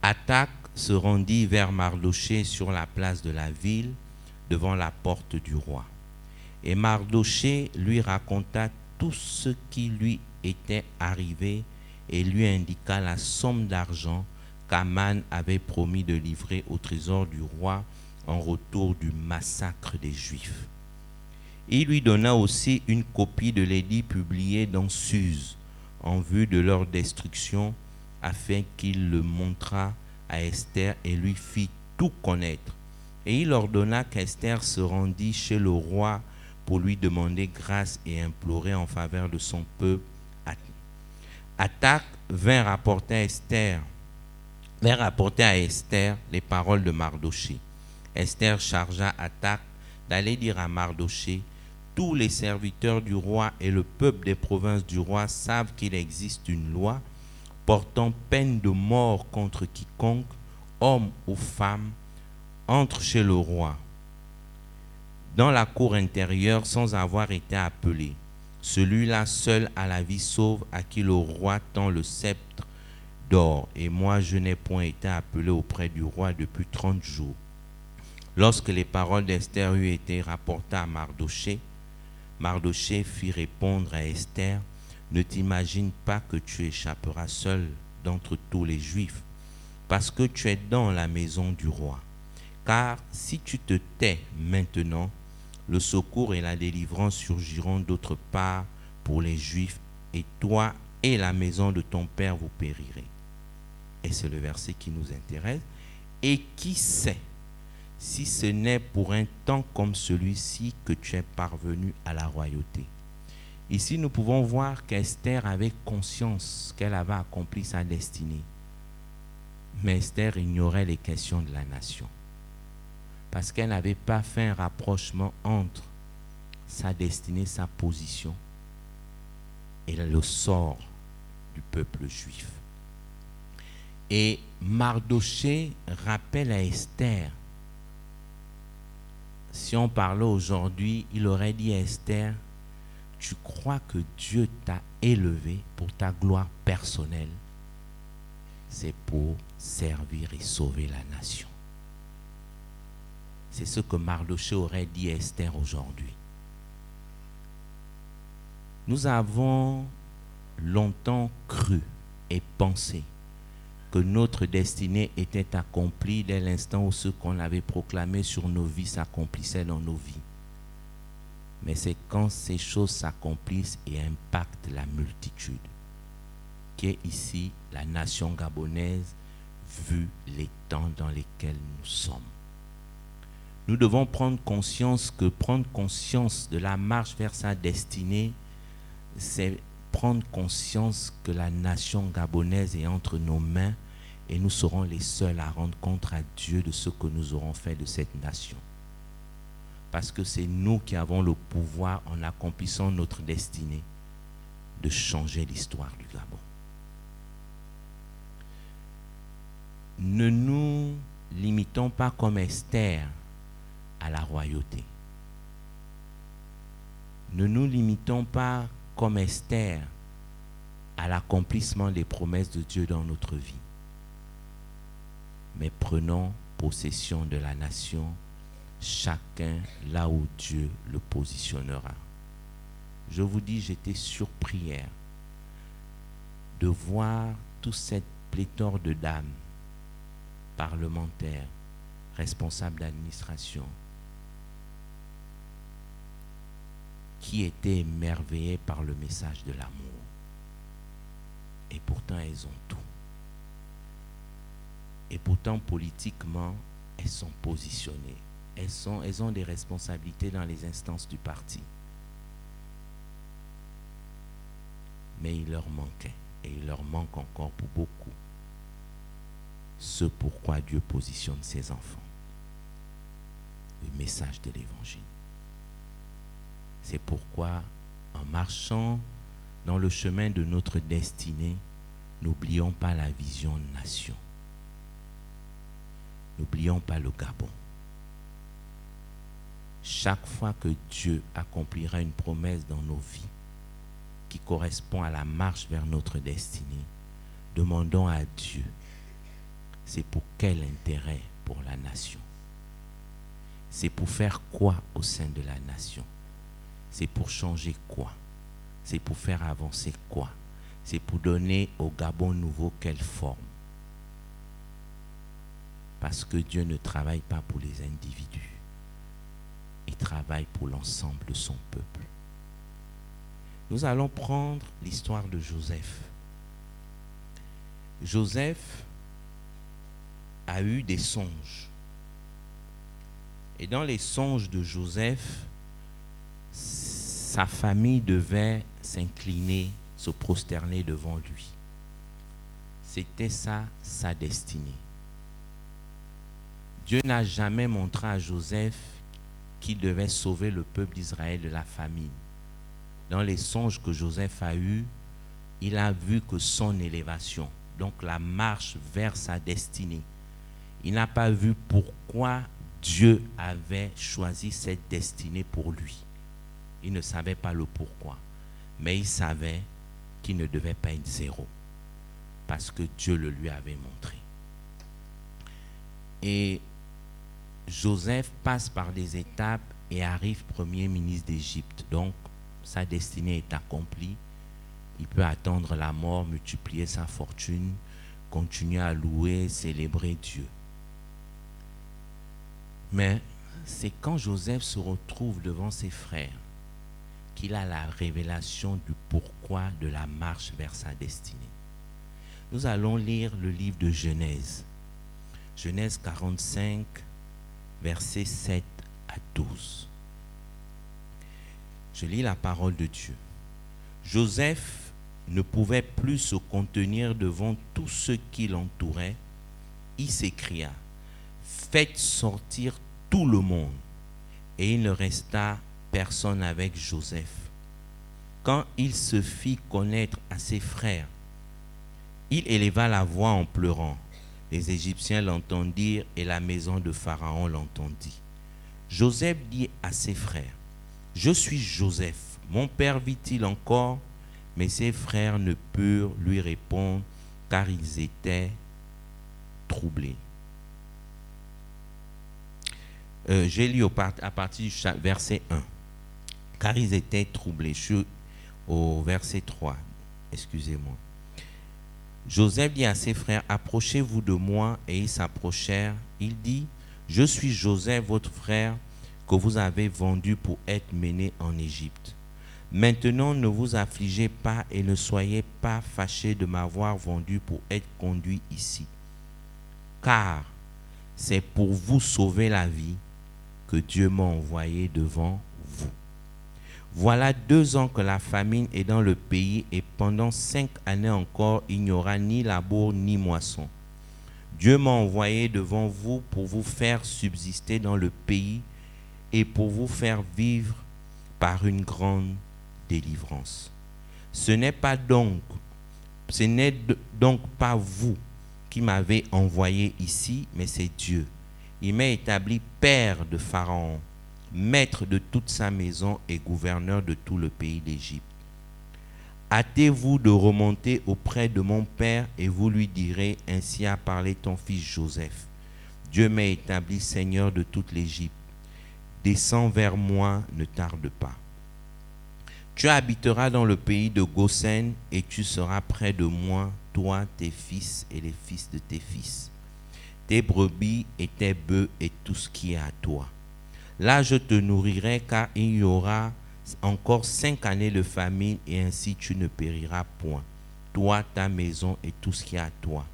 [SPEAKER 6] Hathach se rendit vers Mardochée sur la place de la ville, devant la porte du roi. Et Mardochée lui raconta tout ce qui lui était arrivé et lui indiqua la somme d'argent qu'Aman avait promis de livrer au trésor du roi en retour du massacre des Juifs. Il lui donna aussi une copie de l'édit publié dans Suse en vue de leur destruction, afin qu'il le montrât à Esther et lui fit tout connaître. Et il ordonna qu'Esther se rendît chez le roi pour lui demander grâce et implorer en faveur de son peuple. Hathach vint rapporter à Esther les paroles de Mardochée. Esther chargea Hathach d'aller dire à Mardochée: tous les serviteurs du roi et le peuple des provinces du roi savent qu'il existe une loi portant peine de mort contre quiconque, homme ou femme, entre chez le roi dans la cour intérieure sans avoir été appelé. Celui-là seul a la vie sauve, à qui le roi tend le sceptre d'or. Et moi, je n'ai point été appelé auprès du roi depuis 30 jours. Lorsque les paroles d'Esther eurent été rapportées à Mardochée, Mardochée fit répondre à Esther: ne t'imagine pas que tu échapperas seul d'entre tous les Juifs, parce que tu es dans la maison du roi. Car si tu te tais maintenant, le secours et la délivrance surgiront d'autre part pour les Juifs, et toi et la maison de ton père vous périrez. Et c'est le verset qui nous intéresse. Et qui sait si ce n'est pour un temps comme celui-ci que tu es parvenu à la royauté. Ici, nous pouvons voir qu'Esther avait conscience qu'elle avait accompli sa destinée. Mais Esther ignorait les questions de la nation, parce qu'elle n'avait pas fait un rapprochement entre sa destinée, sa position et le sort du peuple juif. Et Mardochée rappelle à Esther, si on parlait aujourd'hui, il aurait dit à Esther: tu crois que Dieu t'a élevé pour ta gloire personnelle? C'est pour servir et sauver la nation. C'est ce que Mardochée aurait dit à Esther aujourd'hui. Nous avons longtemps cru et pensé que notre destinée était accomplie dès l'instant où ce qu'on avait proclamé sur nos vies s'accomplissait dans nos vies. Mais c'est quand ces choses s'accomplissent et impactent la multitude qu'est ici la nation gabonaise, vu les temps dans lesquels nous sommes. Nous devons prendre conscience de la marche vers sa destinée, c'est prendre conscience que la nation gabonaise est entre nos mains et nous serons les seuls à rendre compte à Dieu de ce que nous aurons fait de cette nation. Parce que c'est nous qui avons le pouvoir, en accomplissant notre destinée, de changer l'histoire du Gabon. Ne nous limitons pas comme Esther à la royauté. Ne nous limitons pas comme Esther à l'accomplissement des promesses de Dieu dans notre vie. Mais prenons possession de la nation chacun là où Dieu le positionnera. Je vous dis, j'étais surpris hier de voir toute cette pléthore de dames, parlementaires, responsables d'administration, qui étaient émerveillées par le message de l'amour. Et pourtant, elles ont tout. Et pourtant, politiquement, elles sont positionnées. Elles ont des responsabilités dans les instances du parti. Mais il leur manquait, et il leur manque encore pour beaucoup, ce pourquoi Dieu positionne ses enfants. Le message de l'Évangile. C'est pourquoi, en marchant dans le chemin de notre destinée, n'oublions pas la vision nation. N'oublions pas le Gabon. Chaque fois que Dieu accomplira une promesse dans nos vies qui correspond à la marche vers notre destinée, demandons à Dieu, c'est pour quel intérêt pour la nation? C'est pour faire quoi au sein de la nation? C'est pour changer quoi? C'est pour faire avancer quoi? C'est pour donner au Gabon nouveau quelle forme? Parce que Dieu ne travaille pas pour les individus. Il travaille pour l'ensemble de son peuple. Nous allons prendre l'histoire de Joseph. Joseph a eu des songes. Et dans les songes de Joseph, sa famille devait s'incliner, se prosterner devant lui. C'était ça, sa destinée. Dieu n'a jamais montré à Joseph qu'il devait sauver le peuple d'Israël de la famine. Dans les songes que Joseph a eus, il a vu que son élévation, donc la marche vers sa destinée, il n'a pas vu pourquoi Dieu avait choisi cette destinée pour lui. Il ne savait pas le pourquoi, mais il savait qu'il ne devait pas être zéro, parce que Dieu le lui avait montré. Et Joseph passe par des étapes et arrive premier ministre d'Égypte. Donc, sa destinée est accomplie. Il peut attendre la mort, multiplier sa fortune, continuer à louer, célébrer Dieu. Mais c'est quand Joseph se retrouve devant ses frères qu'il a la révélation du pourquoi de la marche vers sa destinée. Nous allons lire le livre de Genèse. Genèse 45, versets 7 à 12. Je lis la parole de Dieu. Joseph ne pouvait plus se contenir devant tous ceux qui l'entouraient. Il s'écria: faites sortir tout le monde. Et il ne resta personne avec Joseph. Quand il se fit connaître à ses frères, il éleva la voix en pleurant. Les Égyptiens l'entendirent et la maison de Pharaon l'entendit. Joseph dit à ses frères: je suis Joseph. Mon père vit-il encore? Mais ses frères ne purent lui répondre car ils étaient troublés. J'ai lu à partir du verset 1. Car ils étaient troublés. Je suis au verset 3. Excusez-moi. Joseph dit à ses frères: approchez-vous de moi. Et ils s'approchèrent. Il dit: je suis Joseph, votre frère, que vous avez vendu pour être mené en Égypte. Maintenant, ne vous affligez pas et ne soyez pas fâchés de m'avoir vendu pour être conduit ici. Car c'est pour vous sauver la vie que Dieu m'a envoyé devant vous. Voilà 2 ans que la famine est dans le pays et pendant 5 années encore, il n'y aura ni labour ni moisson. Dieu m'a envoyé devant vous pour vous faire subsister dans le pays et pour vous faire vivre par une grande délivrance. Ce n'est donc pas vous qui m'avez envoyé ici, mais c'est Dieu. Il m'a établi père de Pharaon, maître de toute sa maison et gouverneur de tout le pays d'Égypte. Hâtez-vous de remonter auprès de mon père et vous lui direz: ainsi a parlé ton fils Joseph. Dieu m'a établi seigneur de toute l'Égypte. descends vers moi, ne tarde pas. Tu habiteras dans le pays de Goshen et tu seras près de moi, toi, tes fils et les fils de tes fils, tes brebis et tes bœufs et tout ce qui est à toi. Là, je te nourrirai car il y aura encore 5 années de famine et ainsi tu ne périras point, toi, ta maison et tout ce qui est à toi.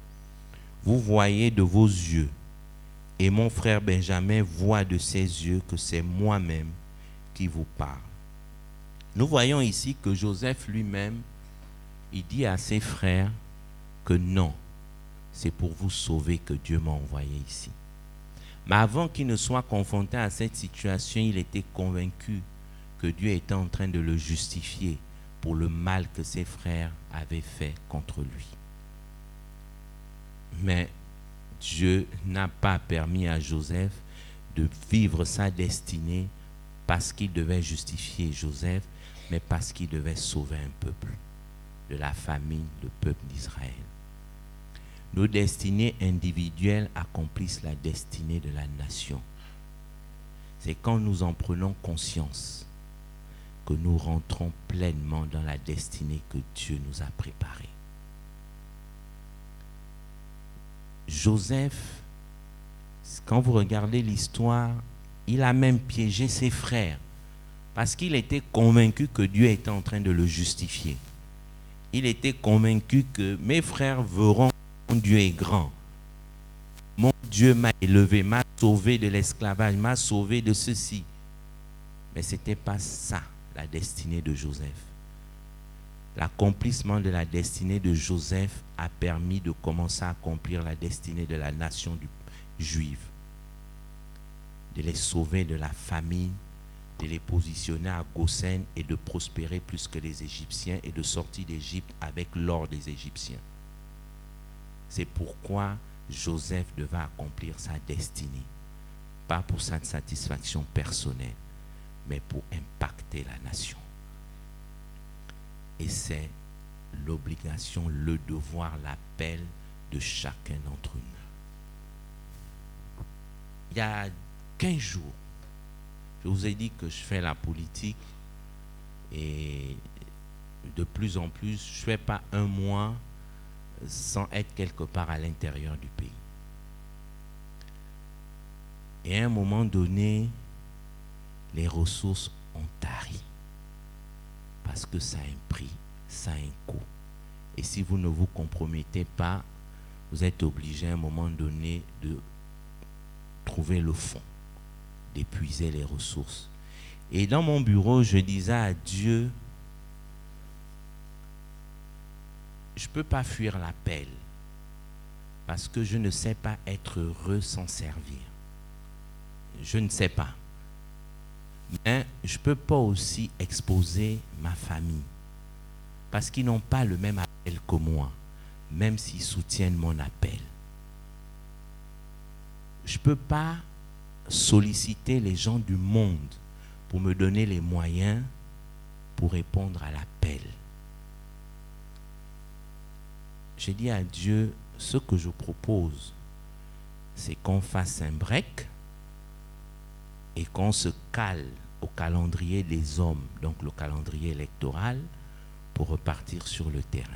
[SPEAKER 6] Vous voyez de vos yeux et mon frère Benjamin voit de ses yeux que c'est moi-même qui vous parle. Nous voyons ici que Joseph lui-même, il dit à ses frères que non, c'est pour vous sauver que Dieu m'a envoyé ici. Mais avant qu'il ne soit confronté à cette situation, il était convaincu que Dieu était en train de le justifier pour le mal que ses frères avaient fait contre lui. Mais Dieu n'a pas permis à Joseph de vivre sa destinée parce qu'il devait justifier Joseph, mais parce qu'il devait sauver un peuple de la famine, le peuple d'Israël. Nos destinées individuelles accomplissent la destinée de la nation. C'est quand nous en prenons conscience que nous rentrons pleinement dans la destinée que Dieu nous a préparée. Joseph, quand vous regardez l'histoire, il a même piégé ses frères parce qu'il était convaincu que Dieu était en train de le justifier. Il était convaincu que mes frères verront que mon Dieu est grand. Mon Dieu m'a élevé, m'a sauvé de l'esclavage, m'a sauvé de ceci. Mais ce n'était pas ça la destinée de Joseph. L'accomplissement de la destinée de Joseph a permis de commencer à accomplir la destinée de la nation juive. De les sauver de la famine, de les positionner à Goshen et de prospérer plus que les Égyptiens et de sortir d'Égypte avec l'or des Égyptiens. C'est pourquoi Joseph devait accomplir sa destinée. Pas pour sa satisfaction personnelle, mais pour impacter la nation. Et c'est l'obligation, le devoir, l'appel de chacun d'entre nous. Il y a 15 jours, je vous ai dit que je fais la politique et de plus en plus, je ne fais pas un mois sans être quelque part à l'intérieur du pays. Et à un moment donné, les ressources ont tari. Parce que ça a un prix, ça a un coût. Et si vous ne vous compromettez pas, vous êtes obligé à un moment donné de trouver le fond, d'épuiser les ressources. Et dans mon bureau, je disais à Dieu, je ne peux pas fuir l'appel parce que je ne sais pas être heureux sans servir. Je ne sais pas. Mais je ne peux pas aussi exposer ma famille parce qu'ils n'ont pas le même appel que moi, même s'ils soutiennent mon appel. Je ne peux pas solliciter les gens du monde pour me donner les moyens pour répondre à l'appel. J'ai dit à Dieu, ce que je propose, c'est qu'on fasse un break et qu'on se cale au calendrier des hommes, donc le calendrier électoral, pour repartir sur le terrain.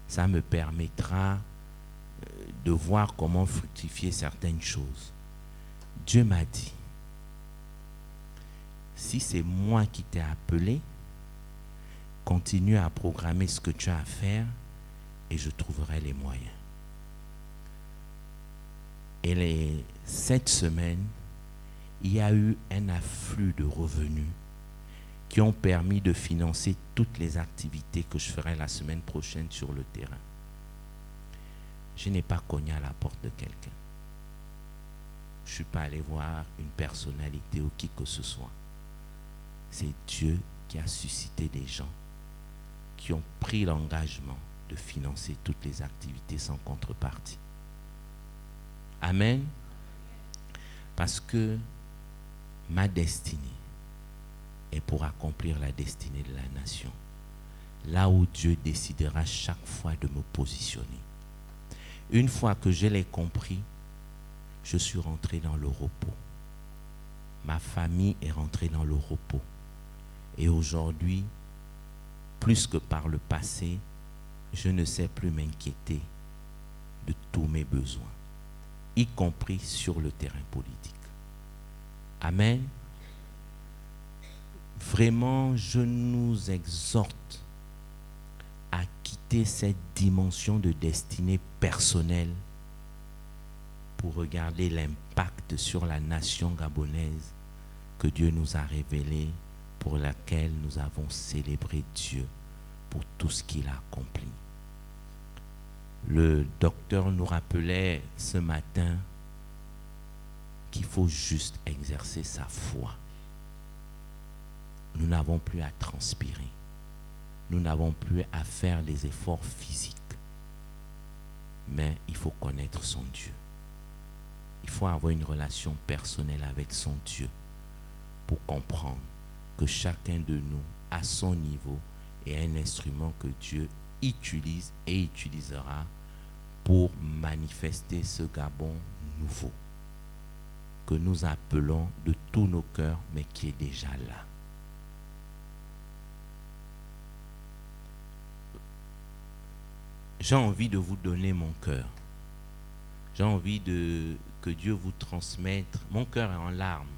[SPEAKER 6] Ça me permettra de voir comment fructifier certaines choses. Dieu m'a dit, si c'est moi qui t'ai appelé, continue à programmer ce que tu as à faire et je trouverai les moyens. Et cette semaine, il y a eu un afflux de revenus qui ont permis de financer toutes les activités que je ferai la semaine prochaine sur le terrain. Je n'ai pas cogné à la porte de quelqu'un. Je ne suis pas allé voir une personnalité ou qui que ce soit. C'est Dieu qui a suscité des gens qui ont pris l'engagement de financer toutes les activités sans contrepartie. Amen. Parce que ma destinée est pour accomplir la destinée de la nation. Là où Dieu décidera chaque fois de me positionner. Une fois que je l'ai compris, je suis rentré dans le repos. ma famille est rentrée dans le repos. Et aujourd'hui, plus que par le passé, je ne sais plus m'inquiéter de tous mes besoins, y compris sur le terrain politique. Amen. Vraiment, je nous exhorte à quitter cette dimension de destinée personnelle pour regarder l'impact sur la nation gabonaise que Dieu nous a révélé, pour laquelle nous avons célébré Dieu pour tout ce qu'il a accompli. Le docteur nous rappelait ce matin qu'il faut juste exercer sa foi. Nous n'avons plus à transpirer. Nous n'avons plus à faire des efforts physiques. Mais il faut connaître son Dieu. Il faut avoir une relation personnelle avec son Dieu pour comprendre que chacun de nous, à son niveau, est un instrument que Dieu utilise et utilisera pour manifester ce Gabon nouveau que nous appelons de tous nos cœurs, mais qui est déjà là. J'ai envie de vous donner mon cœur. J'ai envie que Dieu vous transmette. Mon cœur est en larmes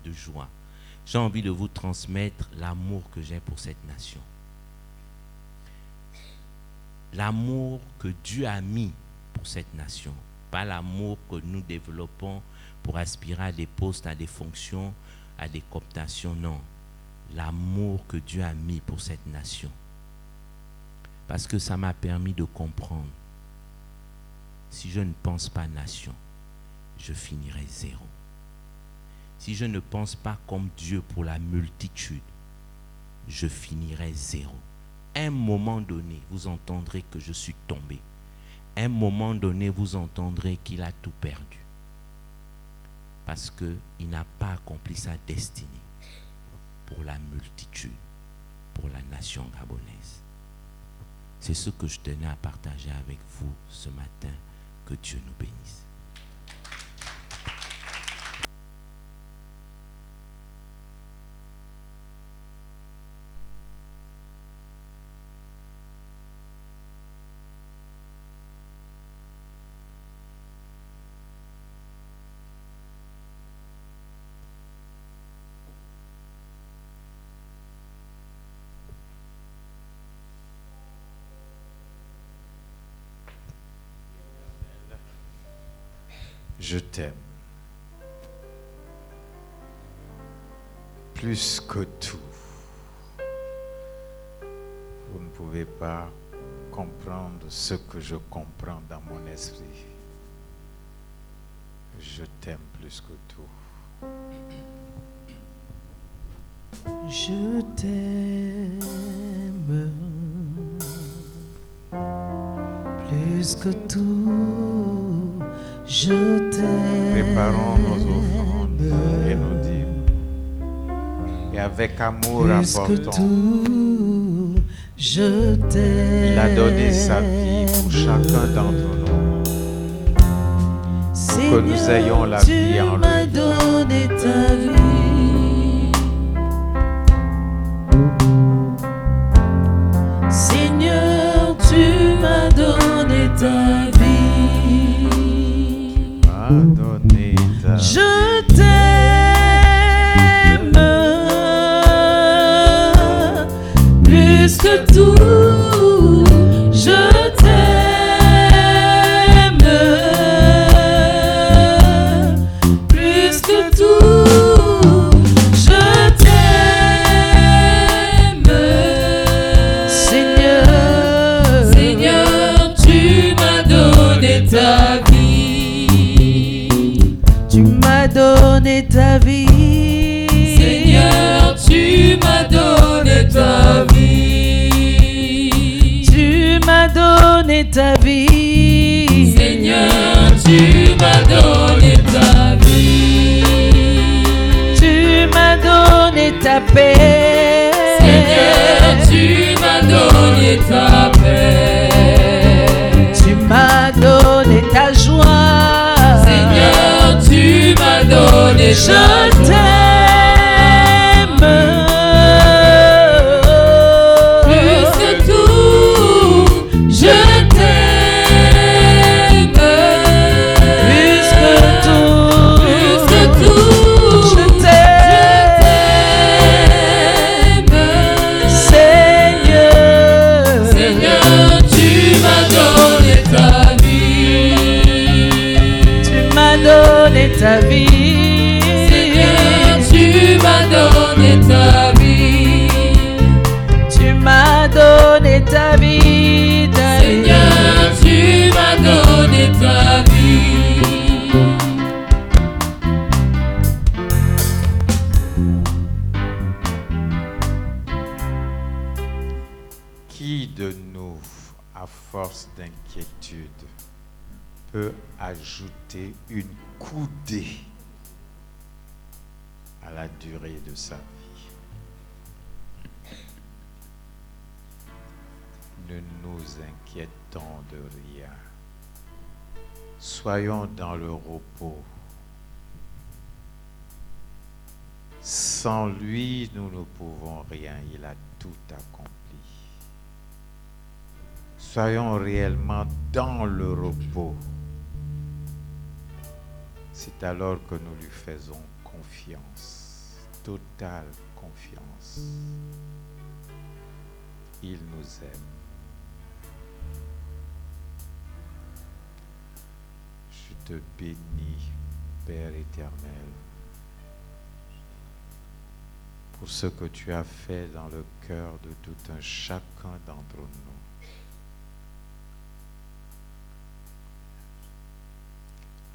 [SPEAKER 6] de joie. J'ai envie de vous transmettre l'amour que j'ai pour cette nation. L'amour que Dieu a mis pour cette nation. Pas l'amour que nous développons pour aspirer à des postes, à des fonctions, à des cooptations. Non. L'amour que Dieu a mis pour cette nation. Parce que ça m'a permis de comprendre. Si je ne pense pas nation, je finirai zéro. Si je ne pense pas comme Dieu pour la multitude, je finirai zéro. À un moment donné, vous entendrez que je suis tombé. À un moment donné, vous entendrez qu'il a tout perdu. Parce qu'il n'a pas accompli sa destinée pour la multitude, pour la nation gabonaise. C'est ce que je tenais à partager avec vous ce matin. Que Dieu nous bénisse.
[SPEAKER 4] Je t'aime. Plus que tout. Vous ne pouvez pas comprendre ce que je comprends dans mon esprit. Je t'aime plus que tout.
[SPEAKER 1] Je t'aime plus que tout. Je t'aime.
[SPEAKER 4] Préparons nos offrandes et nos dîmes. Et avec amour apportons.
[SPEAKER 1] Tout, je t'aime.
[SPEAKER 4] Il a donné sa vie pour chacun d'entre nous. Pour que nous ayons la vie en lui.
[SPEAKER 1] Tu m'as donné ta vie. Seigneur, tu m'as donné ta vie.
[SPEAKER 4] Donné ta vie.
[SPEAKER 1] Je t'aime plus que tout. Je t'aime plus que tout. Je t'aime, Seigneur. Seigneur, tu m'as donné ta vie. Tu m'as donné ta vie. Seigneur, tu m'as donné ta vie. Tu m'as donné ta vie. Seigneur, tu m'as donné ta vie. Tu m'as donné ta paix. Seigneur, tu m'as donné ta paix. Tu m'as donné ta joie. Seigneur, tu m'as donné ta joie. Je t'aime.
[SPEAKER 4] Qui de nous, à force d'inquiétude, peut ajouter une coudée à la durée de sa vie? Ne nous inquiétons de rien. Soyons dans le repos. Sans lui, nous ne pouvons rien. Il a tout accompli. Soyons réellement dans le repos. C'est alors que nous lui faisons confiance, totale confiance. Il nous aime. Je te bénis, Père éternel, pour ce que tu as fait dans le cœur de tout un chacun d'entre nous.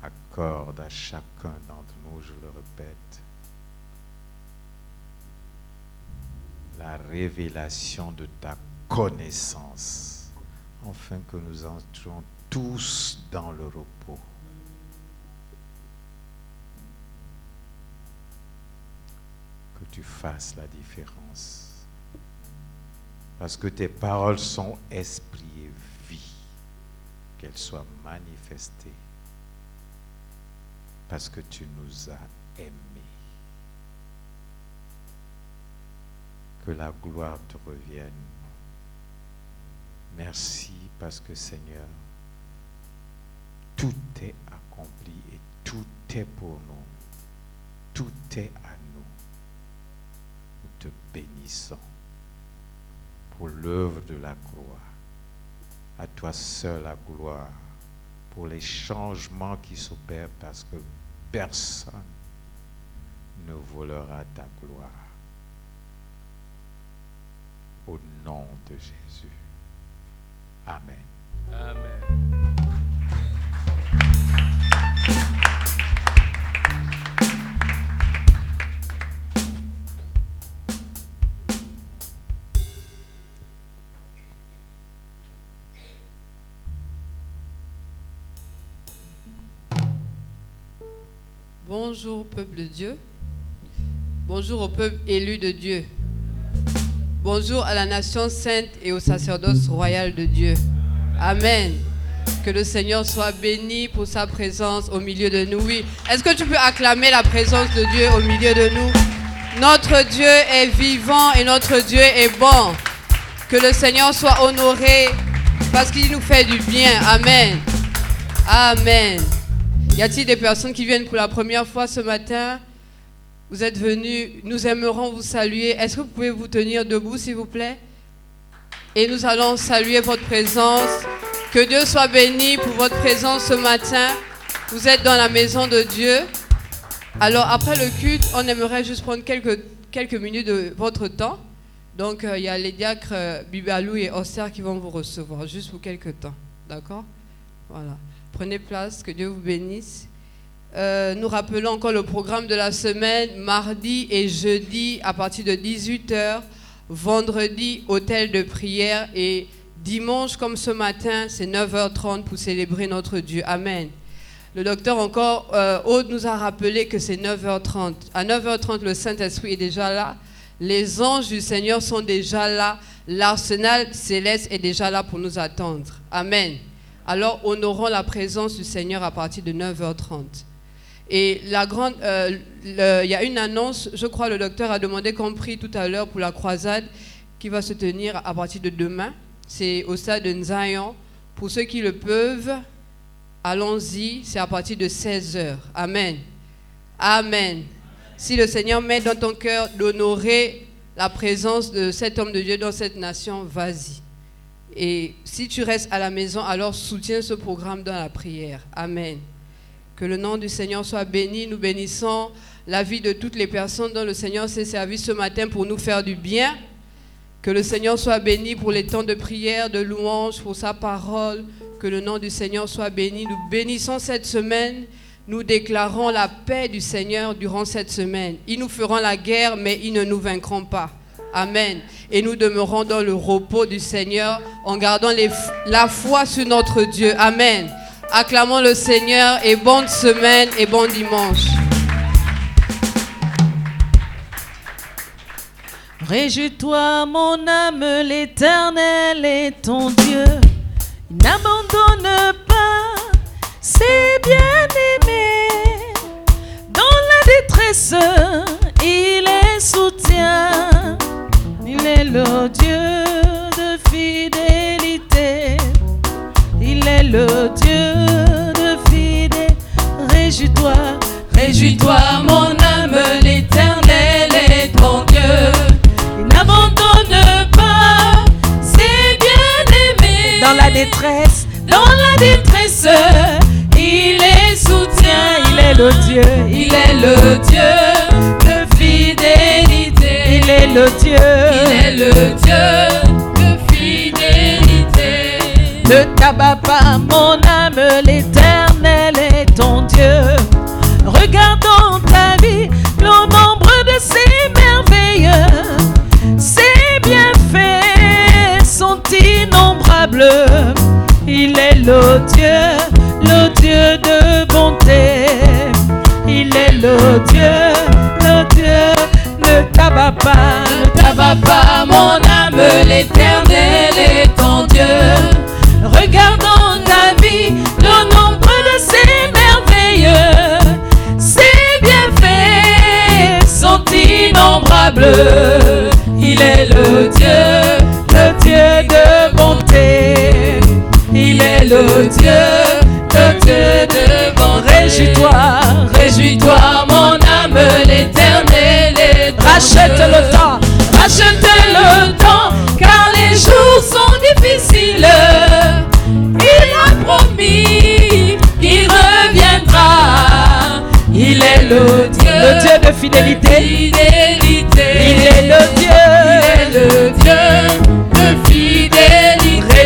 [SPEAKER 4] Accorde à chacun d'entre nous, je le répète, la révélation de ta connaissance, afin que nous entrions tous dans le repos. Que tu fasses la différence. Parce que tes paroles sont esprit et vie, qu'elles soient manifestées. Parce que tu nous as aimés. Que la gloire te revienne. Merci parce que Seigneur, tout est accompli et tout est pour nous. Tout est à nous. Nous te bénissons pour l'œuvre de la croix. À toi seul la gloire. Pour les changements qui s'opèrent parce que personne ne volera ta gloire. Au nom de Jésus. Amen.
[SPEAKER 3] Amen.
[SPEAKER 2] Bonjour peuple de Dieu. Bonjour au peuple élu de Dieu. Bonjour à la nation sainte et au sacerdoce royal de Dieu. Amen. Que le Seigneur soit béni pour sa présence au milieu de nous. Oui. Est-ce que tu peux acclamer la présence de Dieu au milieu de nous? Notre Dieu est vivant et notre Dieu est bon. Que le Seigneur soit honoré parce qu'il nous fait du bien. Amen. Amen. Y a-t-il des personnes qui viennent pour la première fois ce matin? Vous êtes venus, nous aimerons vous saluer. Est-ce que vous pouvez vous tenir debout, s'il vous plaît? Et nous allons saluer votre présence. Que Dieu soit béni pour votre présence ce matin. Vous êtes dans la maison de Dieu. Alors, après le culte, on aimerait juste prendre quelques minutes de votre temps. Donc, il y a les diacres Bibalou et Oster qui vont vous recevoir, juste pour quelques temps. D'accord? Voilà. Prenez place, que Dieu vous bénisse. Nous rappelons encore le programme de la semaine, mardi et jeudi à partir de 18h, vendredi, hôtel de prière et dimanche comme ce matin, c'est 9h30 pour célébrer notre Dieu. Amen. Le docteur encore, Aude nous a rappelé que c'est 9h30. À 9h30, le Saint-Esprit est déjà là. Les anges du Seigneur sont déjà là. L'arsenal céleste est déjà là pour nous attendre. Amen. Alors, honorons la présence du Seigneur à partir de 9h30. Et il y a une annonce, je crois le docteur a demandé qu'on prie tout à l'heure pour la croisade qui va se tenir à partir de demain. C'est au stade de Nzayan. Pour ceux qui le peuvent, allons-y, c'est à partir de 16h. Amen. Amen. Si le Seigneur met dans ton cœur d'honorer la présence de cet homme de Dieu dans cette nation, vas-y. Et si tu restes à la maison, alors soutiens ce programme dans la prière. Amen. Que le nom du Seigneur soit béni. Nous bénissons la vie de toutes les personnes dont le Seigneur s'est servi ce matin pour nous faire du bien. Que le Seigneur soit béni pour les temps de prière, de louange, pour sa parole. Que le nom du Seigneur soit béni. Nous bénissons cette semaine. Nous déclarons la paix du Seigneur durant cette semaine. Ils nous feront la guerre, mais ils ne nous vaincront pas. Amen. Et nous demeurons dans le repos du Seigneur en gardant la foi sur notre Dieu. Amen. Acclamons le Seigneur et bonne semaine et bon dimanche.
[SPEAKER 1] Réjouis-toi, mon âme, l'Éternel est ton Dieu. N'abandonne pas ses bien-aimés. Dans la détresse, il les soutient. Il est le Dieu de fidélité. Il est le Dieu de fidélité. Réjouis-toi, réjouis-toi, mon âme, l'Éternel est ton Dieu. Il n'abandonne pas ses bien-aimés. Dans la détresse, il les soutient. Il est le Dieu de fidélité. Il est le Dieu de fidélité. Ne t'abats pas, mon âme, l'Éternel est ton Dieu. Regarde dans ta vie le nombre de ses merveilles. Ses bienfaits sont innombrables. Il est le Dieu de bonté. Il est le Dieu, ne t'abats pas, mon âme, l'Éternel est ton Dieu. Regarde dans ta vie le nombre de ses merveilles. Ses bienfaits sont innombrables. Il est le Dieu de bonté. Il est le Dieu de bonté. Réjouis-toi, mon âme, l'Éternel est ton Dieu. Rachète le temps, car les jours sont difficiles. Il a promis qu'il reviendra. Il est le Dieu de fidélité. Il est le Dieu de fidélité.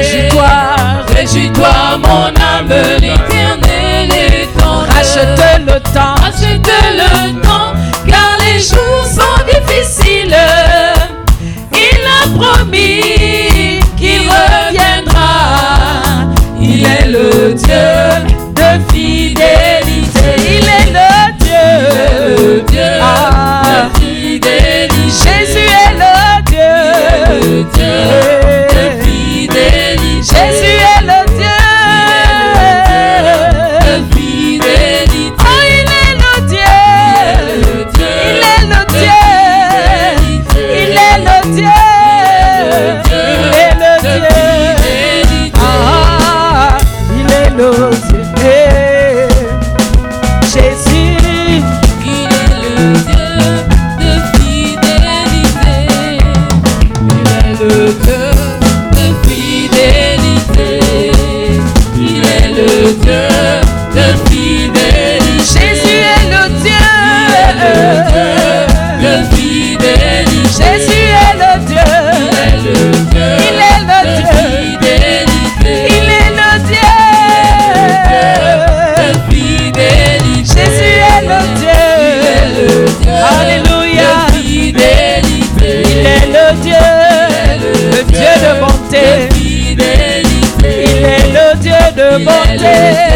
[SPEAKER 1] Réjouis-toi, mon âme, l'Éternel est ton Dieu. Rachète le temps, car les jours sont difficiles. Il a promis qu'il reviendra. Il est le Dieu de fidélité. Il est le Dieu de fidélité. Jésus est le Dieu de fidélité. Jésus est le Dieu de fidélité. Oh, il est le Dieu. Il est le Dieu. Il est le Dieu. Il est le Dieu. Ah, il est le Dieu. Jésus. Il est le Dieu de fidélité. Il est le Dieu de fidélité. Il est le Dieu de fidélité. Jésus est le Dieu de fidélité. Jésus est le Dieu. Il est le Dieu de fidélité. Il est le Dieu de fidélité. Jésus est le Dieu. Alléluia. Il est le Dieu de bonté. Il est le Dieu de bonté.